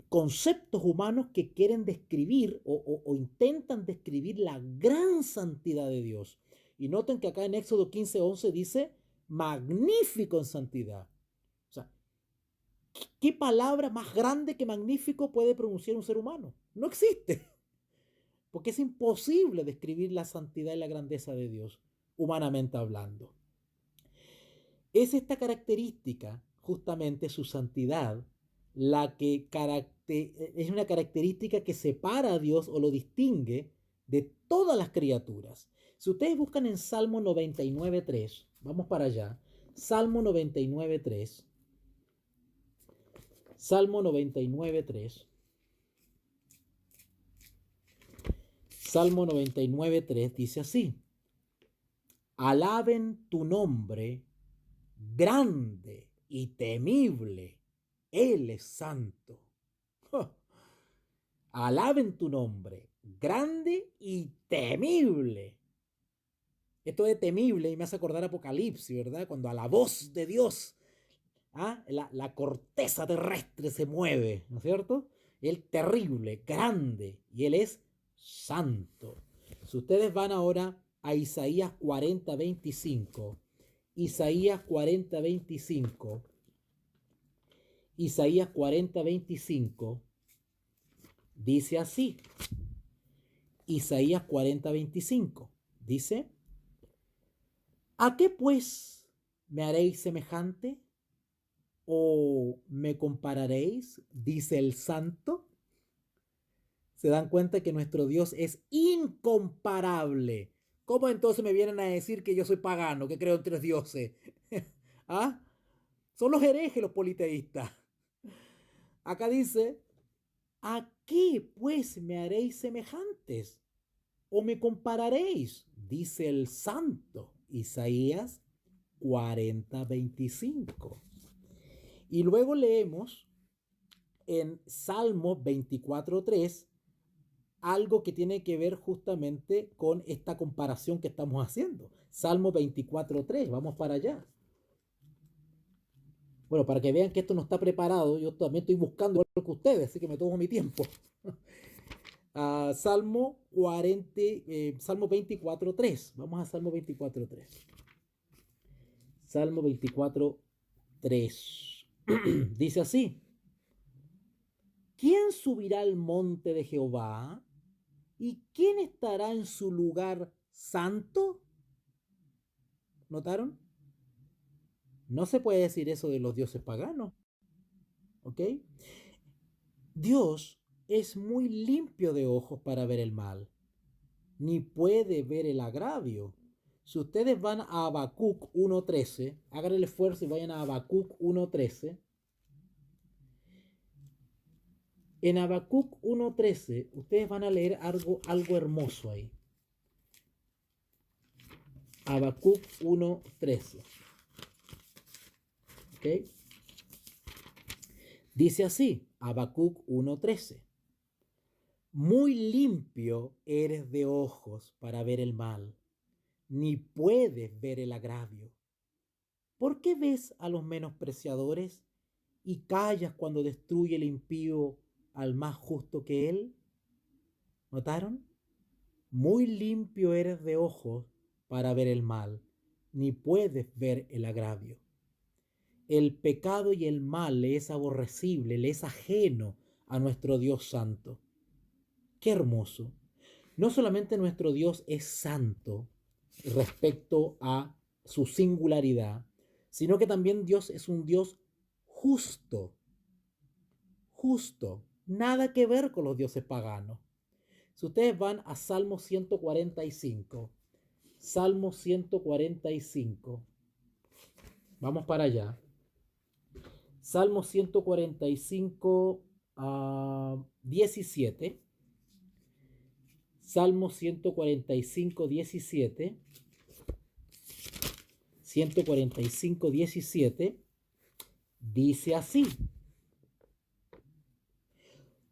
conceptos humanos que quieren describir o intentan describir la gran santidad de Dios. Y noten que acá en Éxodo 15:11 dice magnífico en santidad. O sea, ¿qué palabra más grande que magnífico puede pronunciar un ser humano? No existe. Porque es imposible describir la santidad y la grandeza de Dios, humanamente hablando. Es esta característica, justamente su santidad, la que es una característica que separa a Dios o lo distingue de todas las criaturas. Si ustedes buscan en Salmo 99:3, vamos para allá, Salmo 99:3, Salmo 99:3, Salmo 99:3 dice así: alaben tu nombre grande y temible, Él es santo. Alaben tu nombre, grande y temible. Esto de temible y me hace acordar Apocalipsis, ¿verdad? Cuando a la voz de Dios, la corteza terrestre se mueve, ¿no es cierto? Él terrible, grande, y Él es santo. Si ustedes van ahora a Isaías 40:25, Isaías 40:25, Isaías 40:25, dice así, Isaías 40:25, dice: ¿a qué pues me haréis semejante? ¿O me compararéis? Dice el santo. Se dan cuenta que nuestro Dios es incomparable. ¿Cómo entonces me vienen a decir que yo soy pagano, que creo en tres dioses? ¿Ah? Son los herejes los politeístas. Acá dice: ¿a qué pues me haréis semejantes? ¿O me compararéis? Dice el santo. Isaías 40:25. Y luego leemos en Salmo 24:3 algo que tiene que ver justamente con esta comparación que estamos haciendo. Salmo 24:3, vamos para allá. Bueno, para que vean que esto no está preparado, yo también estoy buscando igual que ustedes, así que me tomo mi tiempo. Salmo 40, Salmo 24:3. Vamos a Salmo 24:3. Salmo 24:3. Dice así: ¿quién subirá al monte de Jehová? ¿Y quién estará en su lugar santo? ¿Notaron? No se puede decir eso de los dioses paganos. ¿Ok? Dios es muy limpio de ojos para ver el mal, ni puede ver el agravio. Si ustedes van a Habacuc 1:13, hagan el esfuerzo y vayan a Habacuc 1:13. En Habacuc 1:13, ustedes van a leer algo hermoso ahí. Habacuc 1:13. ¿Ok? Dice así, Habacuc 1:13. Muy limpio eres de ojos para ver el mal, ni puedes ver el agravio. ¿Por qué ves a los menospreciadores y callas cuando destruye el impío al más justo que él? ¿Notaron? Muy limpio eres de ojos para ver el mal, ni puedes ver el agravio. El pecado y el mal le es aborrecible, le es ajeno a nuestro Dios santo. Qué hermoso. No solamente nuestro Dios es santo respecto a su singularidad, sino que también Dios es un Dios justo. Justo. Nada que ver con los dioses paganos. Si ustedes van a Salmo 145, Salmo 145, vamos para allá. Salmo 145, 17. Salmo 145, 17. 145, 17. Dice así.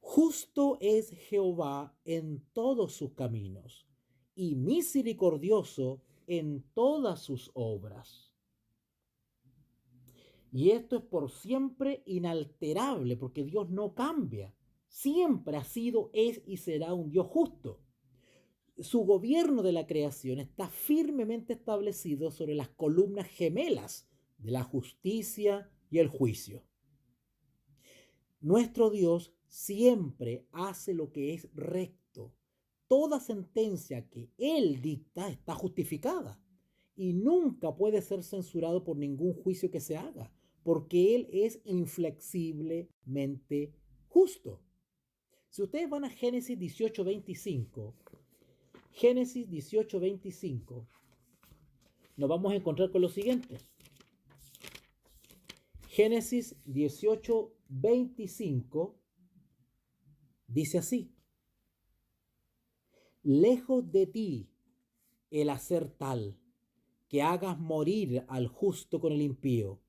Justo es Jehová en todos sus caminos y misericordioso en todas sus obras. Y esto es por siempre inalterable, porque Dios no cambia. Siempre ha sido, es y será un Dios justo. Su gobierno de la creación está firmemente establecido sobre las columnas gemelas de la justicia y el juicio. Nuestro Dios siempre hace lo que es recto. Toda sentencia que Él dicta está justificada y nunca puede ser censurado por ningún juicio que se haga, porque Él es inflexiblemente justo. Si ustedes van a Génesis 18:25, Génesis 18:25, nos vamos a encontrar con lo siguiente. Génesis 18:25 dice así: lejos de ti el hacer tal, que hagas morir al justo con el impío,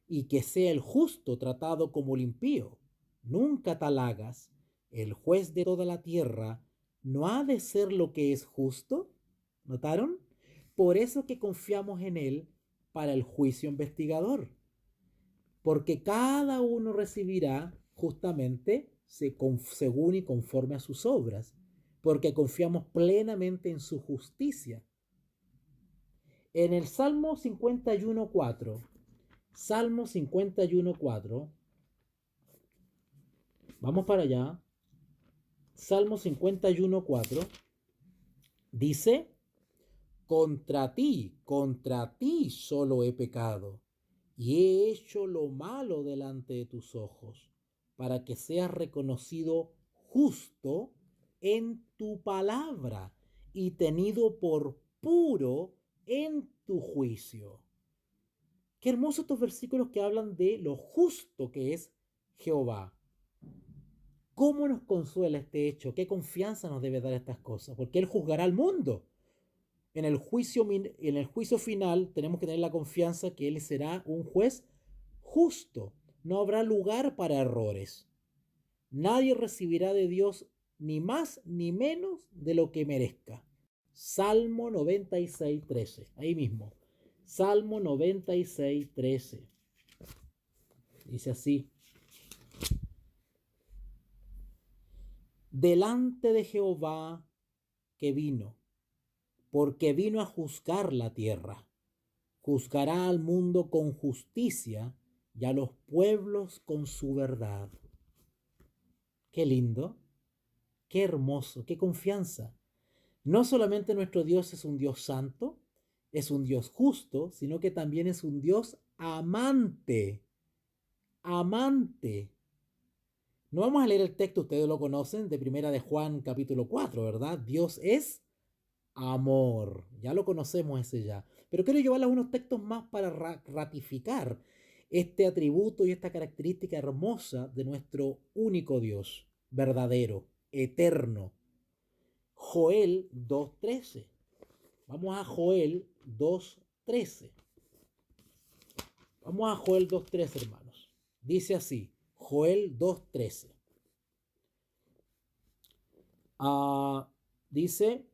y que sea el justo tratado como el impío. Nunca tal hagas. El juez de toda la tierra no ha de ser lo que es justo. ¿Notaron? Por eso que confiamos en él para el juicio investigador. Porque cada uno recibirá justamente según y conforme a sus obras. Porque confiamos plenamente en su justicia. En el Salmo 51:4, Salmo 51:4, vamos para allá. Salmo 51:4 dice: contra ti solo he pecado y he hecho lo malo delante de tus ojos, para que seas reconocido justo en tu palabra y tenido por puro en tu juicio. Qué hermosos estos versículos que hablan de lo justo que es Jehová. ¿Cómo nos consuela este hecho? ¿Qué confianza nos debe dar estas cosas? Porque Él juzgará al mundo. En el juicio final tenemos que tener la confianza que Él será un juez justo. No habrá lugar para errores. Nadie recibirá de Dios ni más ni menos de lo que merezca. Salmo 96:13. Ahí mismo. Salmo 96:13. Dice así: delante de Jehová que vino, porque vino a juzgar la tierra. Juzgará al mundo con justicia y a los pueblos con su verdad. Qué lindo, qué hermoso, qué confianza. No solamente nuestro Dios es un Dios santo, es un Dios justo, sino que también es un Dios amante. Amante. No vamos a leer el texto, ustedes lo conocen, de Primera de Juan capítulo 4, ¿verdad? Dios es amor. Ya lo conocemos ese ya. Pero quiero llevarles unos textos más para ratificar este atributo y esta característica hermosa de nuestro único Dios, verdadero, eterno. Joel 2:13. Vamos a Joel 2:13. Vamos a Joel 2:13, hermanos. Dice así, Joel 2:13. Dice: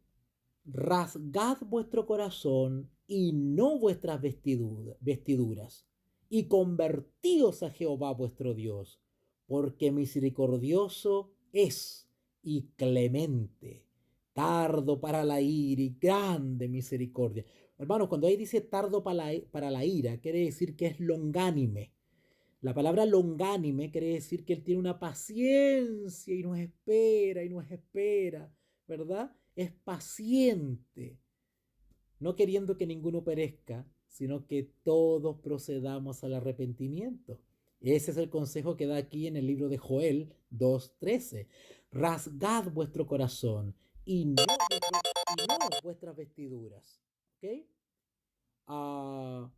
rasgad vuestro corazón y no vuestras vestiduras, y convertíos a Jehová vuestro Dios, porque misericordioso es y clemente, tardo para la ira y grande misericordia. Hermanos, cuando ahí dice tardo para la ira, quiere decir que es longánime. La palabra longánime quiere decir que él tiene una paciencia y nos espera, ¿verdad? Es paciente, no queriendo que ninguno perezca, sino que todos procedamos al arrepentimiento. Ese es el consejo que da aquí en el libro de Joel 2:13. Rasgad vuestro corazón y no vuestras vestiduras. ¿Ok? Ah,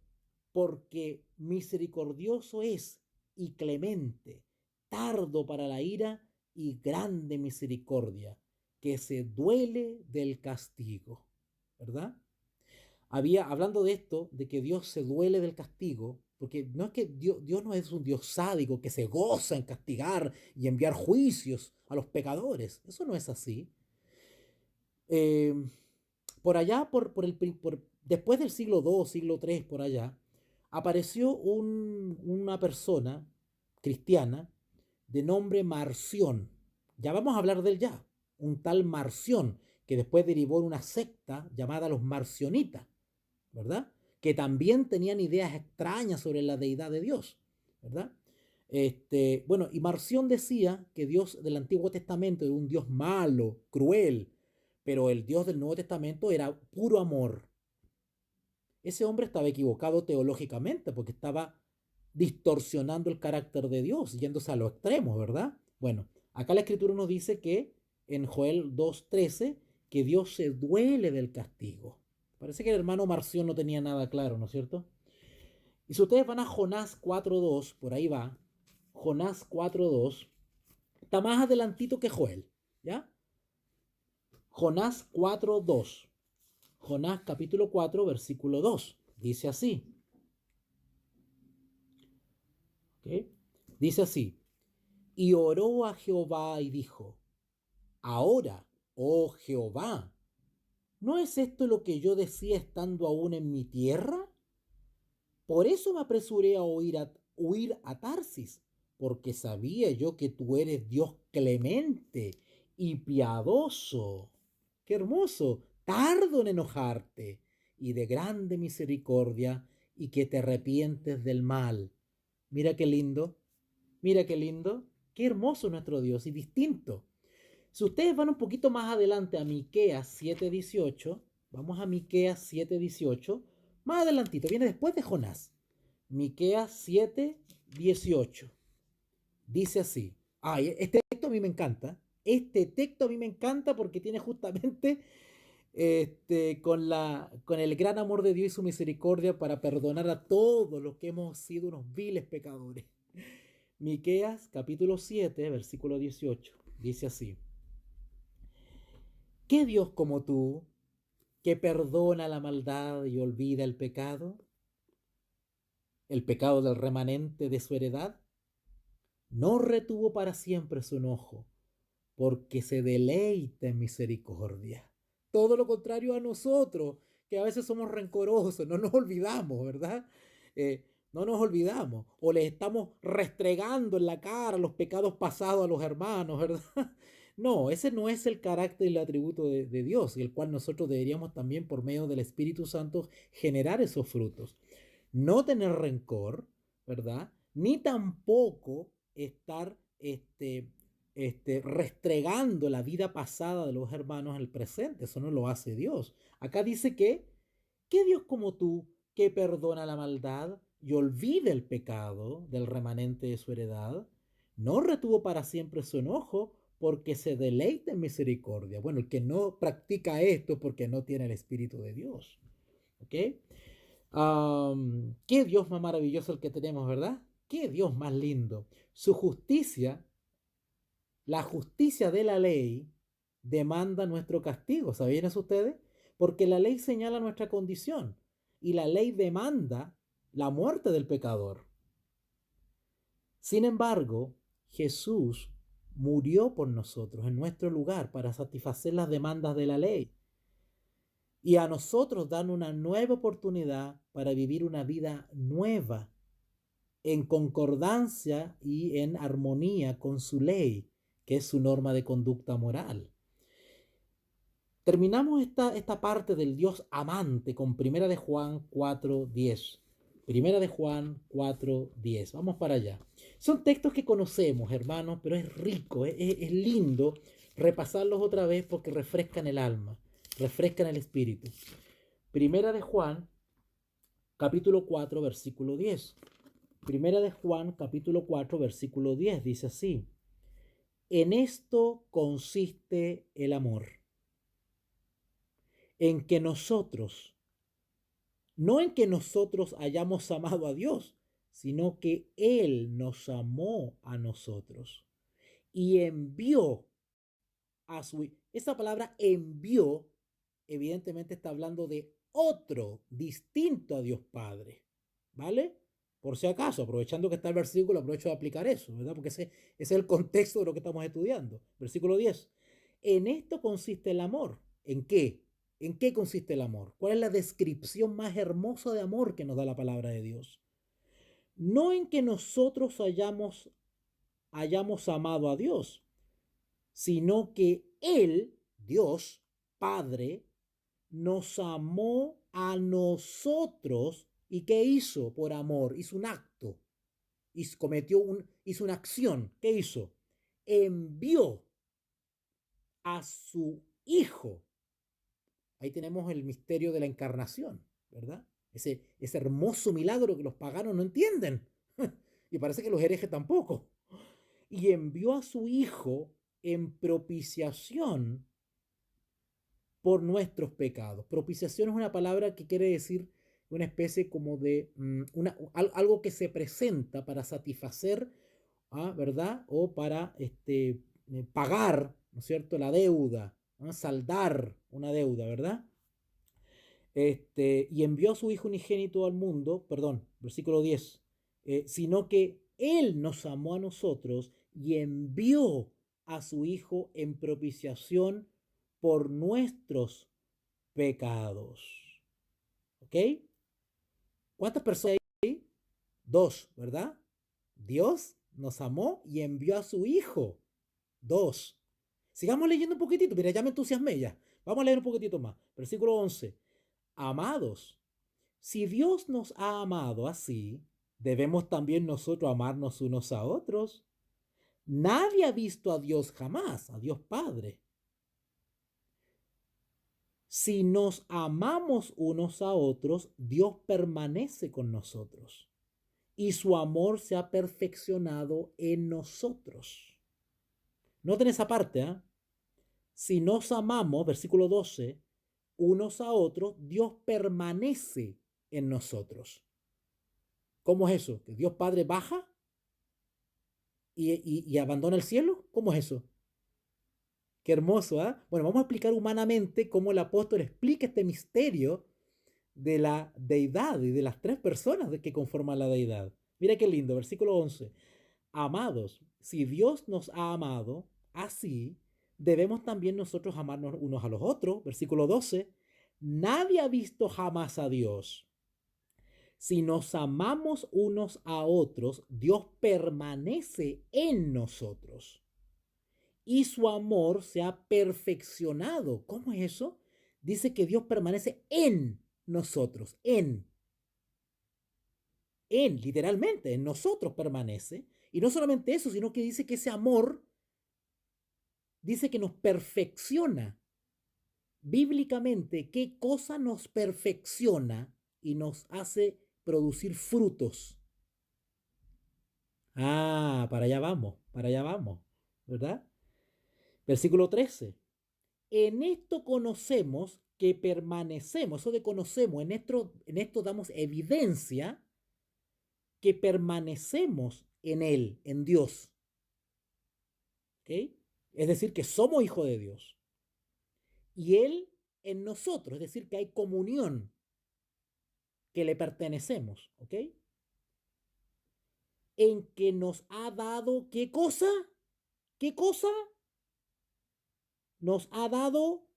porque misericordioso es y clemente, tardo para la ira y grande misericordia, que se duele del castigo, ¿verdad? Hablando de esto, de que Dios se duele del castigo, porque no es que Dios no es un Dios sádico que se goza en castigar y enviar juicios a los pecadores, eso no es así. Eh, por allá, después del siglo II, siglo III, por allá, apareció una persona cristiana de nombre Marción. Ya vamos a hablar de él ya. Un tal Marción, que después derivó en una secta llamada los marcionitas, ¿verdad? Que también tenían ideas extrañas sobre la deidad de Dios, ¿verdad? Bueno, y Marción decía que Dios del Antiguo Testamento era un Dios malo, cruel, pero el Dios del Nuevo Testamento era puro amor. Ese hombre estaba equivocado teológicamente porque estaba distorsionando el carácter de Dios, yéndose a los extremos, ¿verdad? Bueno, acá la escritura nos dice que en Joel 2:13 que Dios se duele del castigo. Parece que el hermano Marción no tenía nada claro, ¿no es cierto? Y si ustedes van a Jonás 4:2, por ahí va, Jonás 4:2, está más adelantito que Joel, ¿ya? Jonás 4:2. Jonás capítulo 4, versículo 2. Dice así. ¿Okay? Dice así. Y oró a Jehová y dijo, ahora, oh Jehová, ¿no es esto lo que yo decía estando aún en mi tierra? Por eso me apresuré a huir a Tarsis, porque sabía yo que tú eres Dios clemente y piadoso. Qué hermoso, tardo en enojarte y de grande misericordia y que te arrepientes del mal. Mira qué lindo, mira qué lindo, qué hermoso nuestro Dios y distinto. Si ustedes van un poquito más adelante a Miqueas 7:18, vamos a Miqueas 7:18, más adelantito, viene después de Jonás. Miqueas 7:18. Dice así. Este texto a mí me encanta. Este texto a mí me encanta porque tiene justamente con el gran amor de Dios y su misericordia para perdonar a todos los que hemos sido unos viles pecadores. Miqueas capítulo 7, versículo 18. Dice así. ¿Qué Dios como tú, que perdona la maldad y olvida el pecado del remanente de su heredad? No retuvo para siempre su enojo, porque se deleita en misericordia. Todo lo contrario a nosotros, que a veces somos rencorosos, no nos olvidamos, ¿verdad? No nos olvidamos, o les estamos restregando en la cara los pecados pasados a los hermanos, ¿verdad? No, ese no es el carácter y el atributo de Dios, y el cual nosotros deberíamos también por medio del Espíritu Santo generar esos frutos. No tener rencor, ¿verdad? Ni tampoco estar restregando la vida pasada de los hermanos en el presente. Eso no lo hace Dios. Acá dice que, ¿qué Dios como tú que perdona la maldad y olvida el pecado del remanente de su heredad? No retuvo para siempre su enojo porque se deleita en misericordia. Bueno, el que no practica esto porque no tiene el Espíritu de Dios. ¿Ok? Qué Dios más maravilloso el que tenemos, ¿verdad? Qué Dios más lindo. Su justicia, la justicia de la ley, demanda nuestro castigo. ¿Sabían eso ustedes? Porque la ley señala nuestra condición y la ley demanda la muerte del pecador. Sin embargo, Jesús murió por nosotros en nuestro lugar para satisfacer las demandas de la ley y a nosotros dan una nueva oportunidad para vivir una vida nueva en concordancia y en armonía con su ley, que es su norma de conducta moral. Terminamos esta parte del Dios amante con Primera de Juan 4:10. Primera de Juan 4:10. Vamos para allá. Son textos que conocemos, hermanos, pero es rico, es lindo repasarlos otra vez porque refrescan el alma, refrescan el espíritu. Primera de Juan, capítulo 4, versículo 10. Primera de Juan, capítulo 4, versículo 10, dice así: en esto consiste el amor, en que nosotros, no en que nosotros hayamos amado a Dios, sino que Él nos amó a nosotros y envió a su... Esa palabra envió, evidentemente está hablando de otro distinto a Dios Padre, ¿vale? Por si acaso, aprovechando que está el versículo, aprovecho de aplicar eso, ¿verdad? Porque ese es el contexto de lo que estamos estudiando. Versículo 10. En esto consiste el amor. ¿En qué? ¿En qué consiste el amor? ¿Cuál es la descripción más hermosa de amor que nos da la palabra de Dios? No en que nosotros hayamos amado a Dios, sino que Él, Dios, Padre, nos amó a nosotros. ¿Y qué hizo por amor? Hizo un acto, hizo una acción. ¿Qué hizo? Envió a su Hijo. Ahí tenemos el misterio de la encarnación, ¿verdad? Ese hermoso milagro que los paganos no entienden. Y parece que los herejes tampoco. Y envió a su Hijo en propiciación por nuestros pecados. Propiciación es una palabra que quiere decir una especie como de algo que se presenta para satisfacer, ¿verdad? O para pagar, ¿no es cierto?, la deuda, saldar una deuda, ¿verdad? Y envió a su Hijo unigénito al mundo, perdón, versículo 10, sino que Él nos amó a nosotros y envió a su Hijo en propiciación por nuestros pecados. ¿Ok? ¿Cuántas personas hay ahí? Dos, ¿verdad? Dios nos amó y envió a su Hijo. Dos. Sigamos leyendo un poquitito. Mira, ya me entusiasmé ya. Vamos a leer un poquitito más. Versículo 11. Amados, si Dios nos ha amado así, debemos también nosotros amarnos unos a otros. Nadie ha visto a Dios jamás, a Dios Padre. Si nos amamos unos a otros, Dios permanece con nosotros y su amor se ha perfeccionado en nosotros. Noten esa parte, ¿eh? Si nos amamos, versículo 12, unos a otros, Dios permanece en nosotros. ¿Cómo es eso? ¿Que Dios Padre baja y abandona el cielo? ¿Cómo es eso? Qué hermoso, ¿ah? ¿Eh? Bueno, vamos a explicar humanamente cómo el apóstol explica este misterio de la deidad y de las tres personas que conforman la deidad. Mira qué lindo, versículo 11. Amados, si Dios nos ha amado así, debemos también nosotros amarnos unos a los otros. Versículo 12. Nadie ha visto jamás a Dios. Si nos amamos unos a otros, Dios permanece en nosotros y su amor se ha perfeccionado. ¿Cómo es eso? Dice que Dios permanece en nosotros, literalmente, en nosotros permanece. Y no solamente eso, sino que dice que ese amor, dice que nos perfecciona. Bíblicamente, ¿qué cosa nos perfecciona y nos hace producir frutos? Para allá vamos, ¿verdad? Versículo 13. En esto conocemos que permanecemos, eso de conocemos, en esto damos evidencia que permanecemos en Él, en Dios. ¿Ok? Es decir, que somos hijos de Dios. Y Él en nosotros, es decir, que hay comunión, que le pertenecemos. ¿Ok? En que nos ha dado, ¿qué cosa? ¿Qué cosa? Nos ha dado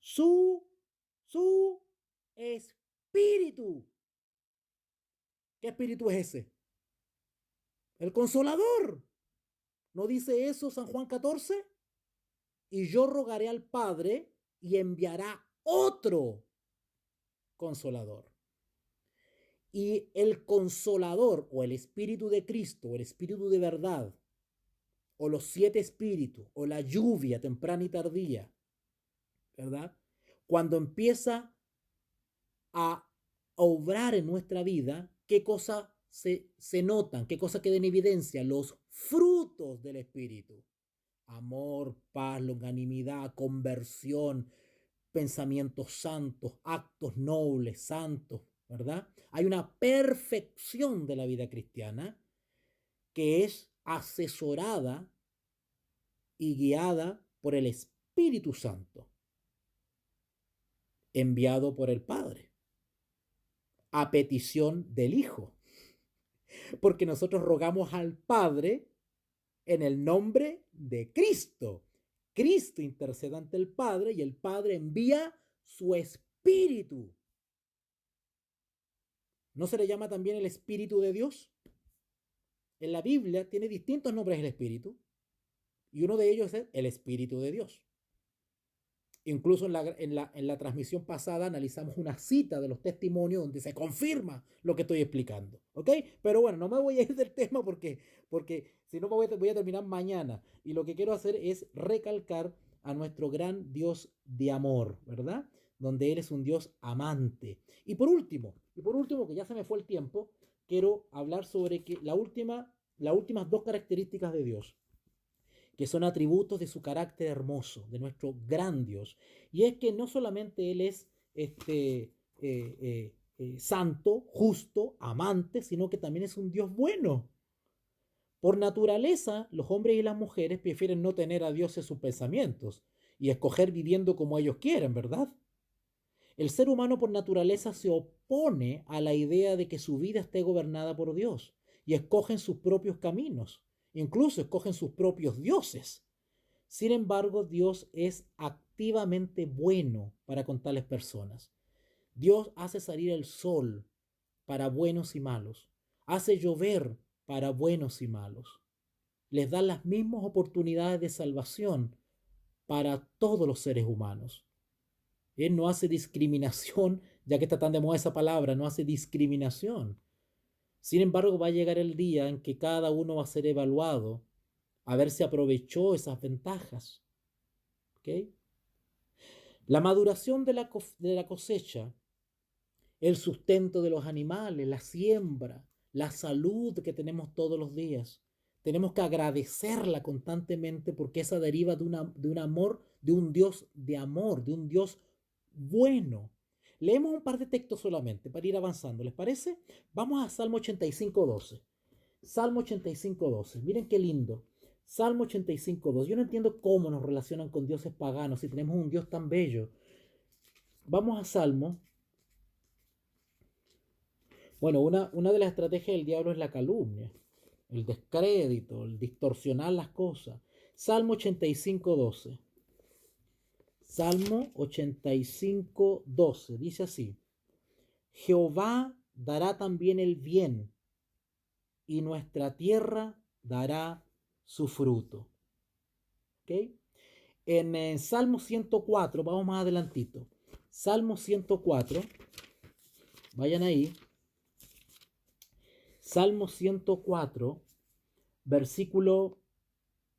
su espíritu. ¿Qué espíritu es ese? El consolador. ¿No dice eso San Juan 14? Y yo rogaré al Padre y enviará otro consolador. Y el consolador o el Espíritu de Cristo, o el Espíritu de verdad, o los 7 espíritus, o la lluvia temprana y tardía, ¿verdad? Cuando empieza a obrar en nuestra vida, ¿qué cosas se notan? ¿Qué cosas quedan en evidencia? Los frutos del Espíritu. Amor, paz, longanimidad, conversión, pensamientos santos, actos nobles, santos, ¿verdad? Hay una perfección de la vida cristiana que es asesorada y guiada por el Espíritu Santo, enviado por el Padre, a petición del Hijo, porque nosotros rogamos al Padre en el nombre de Cristo. Cristo intercede ante el Padre y el Padre envía su Espíritu. ¿No se le llama también el Espíritu de Dios? En la Biblia tiene distintos nombres el Espíritu y uno de ellos es el Espíritu de Dios. Incluso en la transmisión pasada analizamos una cita de los testimonios donde se confirma lo que estoy explicando. ¿Ok? Pero bueno, no me voy a ir del tema porque si no voy a terminar mañana. Y lo que quiero hacer es recalcar a nuestro gran Dios de amor, ¿verdad? Donde Él es un Dios amante. Y por último, que ya se me fue el tiempo, quiero hablar sobre que las últimas dos características de Dios, que son atributos de su carácter hermoso, de nuestro gran Dios. Y es que no solamente Él es santo, justo, amante, sino que también es un Dios bueno. Por naturaleza, los hombres y las mujeres prefieren no tener a Dios en sus pensamientos y escoger viviendo como ellos quieren, ¿verdad? El ser humano por naturaleza se opone a la idea de que su vida esté gobernada por Dios y escogen sus propios caminos, incluso escogen sus propios dioses. Sin embargo, Dios es activamente bueno para con tales personas. Dios hace salir el sol para buenos y malos, hace llover para buenos y malos. Les da las mismas oportunidades de salvación para todos los seres humanos. Él no hace discriminación, ya que está tan de moda esa palabra, no hace discriminación. Sin embargo, va a llegar el día en que cada uno va a ser evaluado a ver si aprovechó esas ventajas. ¿Okay? La maduración de la cosecha, el sustento de los animales, la siembra, la salud que tenemos todos los días. Tenemos que agradecerla constantemente porque esa deriva de un amor, de un Dios de amor, de un Dios bueno. Leemos un par de textos solamente para ir avanzando, ¿les parece? Vamos a Salmo 85:12. Salmo 85:12. Miren qué lindo. Salmo 85:12. Yo no entiendo cómo nos relacionan con dioses paganos si tenemos un Dios tan bello. Vamos a Salmo. Bueno, una de las estrategias del diablo es la calumnia, el descrédito, el distorsionar las cosas. Salmo 85:12. Salmo 85:12. Dice así: Jehová dará también el bien, y nuestra tierra dará su fruto. ¿Ok? En Salmo 104, vamos más adelantito. Salmo 104, vayan ahí. Salmo 104, versículo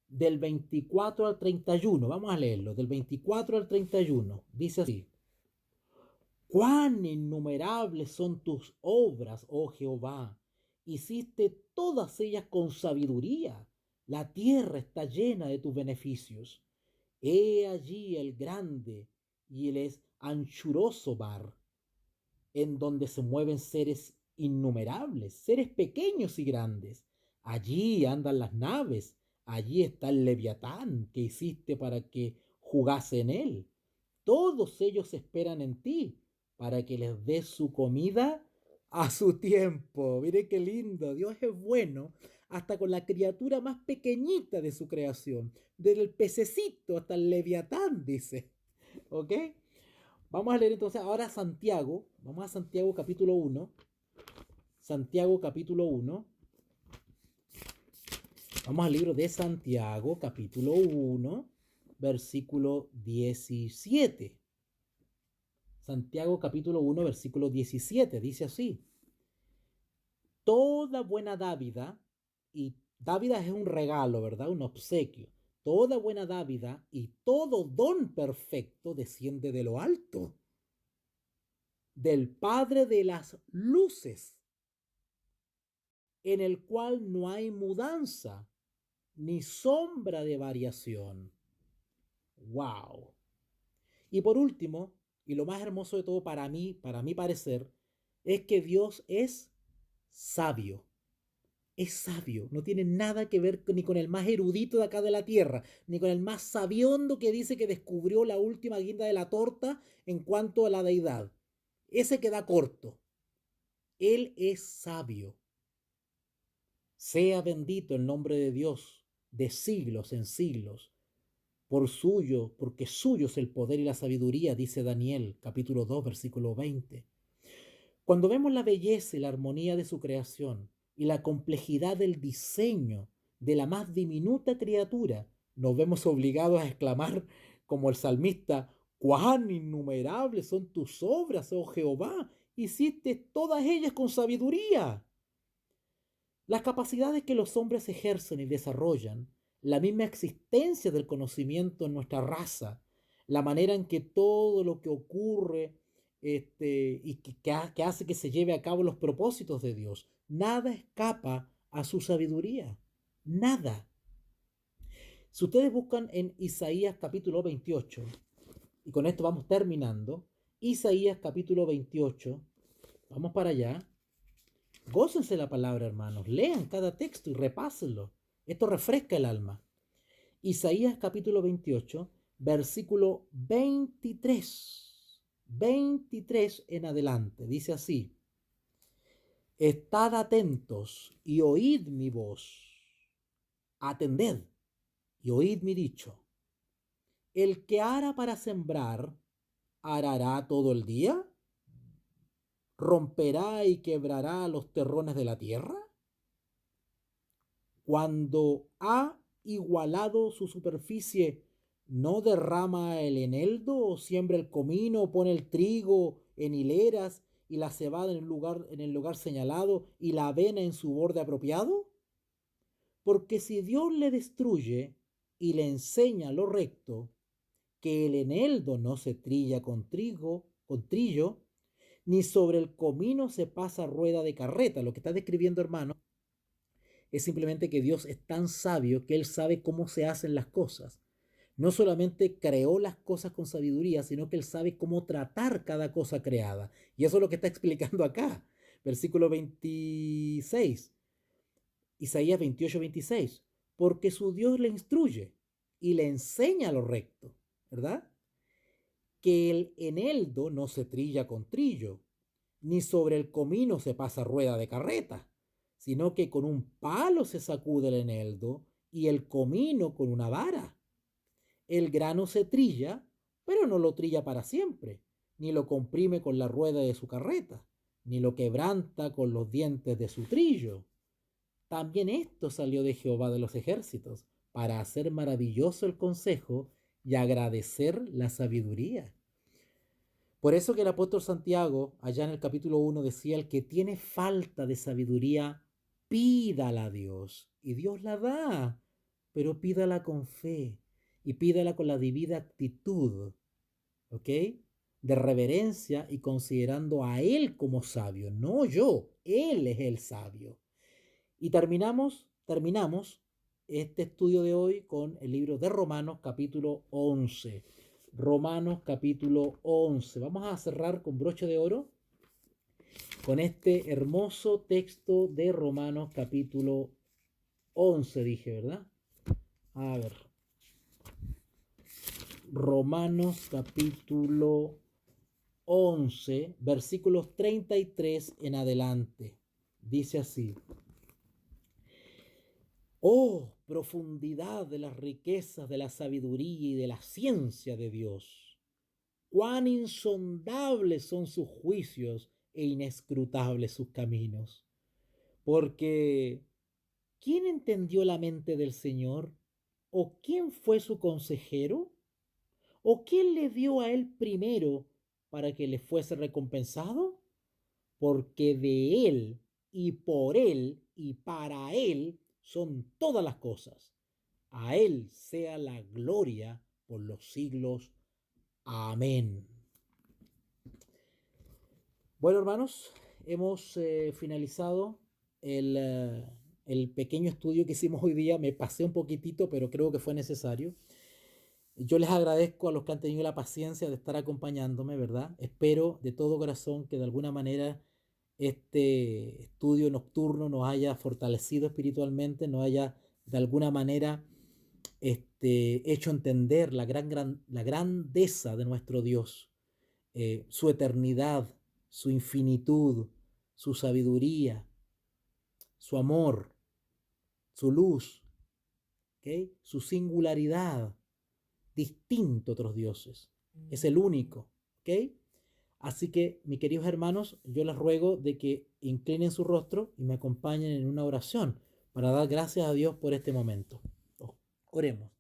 del 24 al 31. Vamos a leerlo, del 24 al 31. Dice así: Cuán innumerables son tus obras, oh Jehová. Hiciste todas ellas con sabiduría. La tierra está llena de tus beneficios. He allí el grande y el anchuroso mar, en donde se mueven seres innumerables, seres pequeños y grandes. Allí andan las naves, allí está el leviatán que hiciste para que jugase en él. Todos ellos esperan en ti para que les des su comida a su tiempo. Mire qué lindo, Dios es bueno hasta con la criatura más pequeñita de su creación, desde el pececito hasta el leviatán, dice. ¿Ok? Vamos a leer entonces ahora Santiago. Vamos a Santiago capítulo 1. Santiago capítulo 1. Vamos al libro de Santiago capítulo 1. versículo 17. Santiago capítulo 1, versículo 17. Dice así: toda buena dávida, y dávida es un regalo, ¿verdad? Un obsequio. Toda buena dávida y todo don perfecto desciende de lo alto, del Padre de las luces, en el cual no hay mudanza ni sombra de variación. ¡Wow! Y por último, y lo más hermoso de todo para mi parecer, es que Dios es sabio. Es sabio, no tiene nada que ver ni con el más erudito de acá de la tierra, ni con el más sabiondo que dice que descubrió la última guinda de la torta en cuanto a la deidad. Ese queda corto. Él es sabio. Sea bendito el nombre de Dios de siglos en siglos. Porque suyo es el poder y la sabiduría, dice Daniel, capítulo 2, versículo 20. Cuando vemos la belleza y la armonía de su creación y la complejidad del diseño de la más diminuta criatura, nos vemos obligados a exclamar como el salmista: cuán innumerables son tus obras, oh Jehová, hiciste todas ellas con sabiduría. Las capacidades que los hombres ejercen y desarrollan, la misma existencia del conocimiento en nuestra raza, la manera en que todo lo que ocurre y que hace que se lleve a cabo los propósitos de Dios, nada escapa a su sabiduría. Nada. Si ustedes buscan en Isaías capítulo 28, y con esto vamos terminando, Isaías capítulo 28, vamos para allá. Gócense la palabra, hermanos. Lean cada texto y repásenlo. Esto refresca el alma. Isaías capítulo 28, versículo 23. 23 en adelante. Dice así: estad atentos y oíd mi voz. Atended y oíd mi dicho. El que ara para sembrar, arará todo el día. ¿Romperá y quebrará los terrones de la tierra? Cuando ha igualado su superficie, ¿no derrama el eneldo, o siembra el comino, o pone el trigo en hileras, y la cebada en el lugar señalado, y la avena en su borde apropiado? Porque si Dios le destruye y le enseña lo recto, que el eneldo no se trilla con trillo, ni sobre el comino se pasa rueda de carreta. Lo que está describiendo, hermano, es simplemente que Dios es tan sabio que Él sabe cómo se hacen las cosas. No solamente creó las cosas con sabiduría, sino que Él sabe cómo tratar cada cosa creada. Y eso es lo que está explicando acá. Versículo 26, Isaías 28, 26. Porque su Dios le instruye y le enseña lo recto, ¿verdad? Que el eneldo no se trilla con trillo, ni sobre el comino se pasa rueda de carreta, sino que con un palo se sacude el eneldo y el comino con una vara. El grano se trilla, pero no lo trilla para siempre, ni lo comprime con la rueda de su carreta, ni lo quebranta con los dientes de su trillo. También esto salió de Jehová de los ejércitos, para hacer maravilloso el consejo y agradecer la sabiduría. Por eso que el apóstol Santiago, allá en el capítulo 1, decía: el que tiene falta de sabiduría, pídala a Dios. Y Dios la da, pero pídala con fe y pídala con la debida actitud, ¿ok? De reverencia y considerando a Él como sabio, no yo. Él es el sabio. Y terminamos este estudio de hoy con el libro de Romanos capítulo 11. Romanos capítulo 11. Vamos a cerrar con broche de oro con este hermoso texto de Romanos capítulo 11, dije, ¿verdad? A ver. Romanos capítulo 11, versículos 33 en adelante. Dice así: oh, profundidad de las riquezas de la sabiduría y de la ciencia de Dios. Cuán insondables son sus juicios e inescrutables sus caminos. Porque, ¿quién entendió la mente del Señor? ¿O quién fue su consejero? ¿O quién le dio a él primero para que le fuese recompensado? Porque de él y por él y para él son todas las cosas. A él sea la gloria por los siglos. Amén. Bueno, hermanos, hemos finalizado el, eh, el pequeño estudio que hicimos hoy día. Me pasé un poquitito, pero creo que fue necesario. Yo les agradezco a los que han tenido la paciencia de estar acompañándome, ¿verdad? Espero de todo corazón que de alguna manera este estudio nocturno nos haya fortalecido espiritualmente, nos haya de alguna manera hecho entender la grandeza de nuestro Dios, su eternidad, su infinitud, su sabiduría, su amor, su luz, ¿ok? Su singularidad, distinto a otros dioses. Es el único, ¿ok? Así que, mis queridos hermanos, yo les ruego de que inclinen su rostro y me acompañen en una oración para dar gracias a Dios por este momento. Oremos.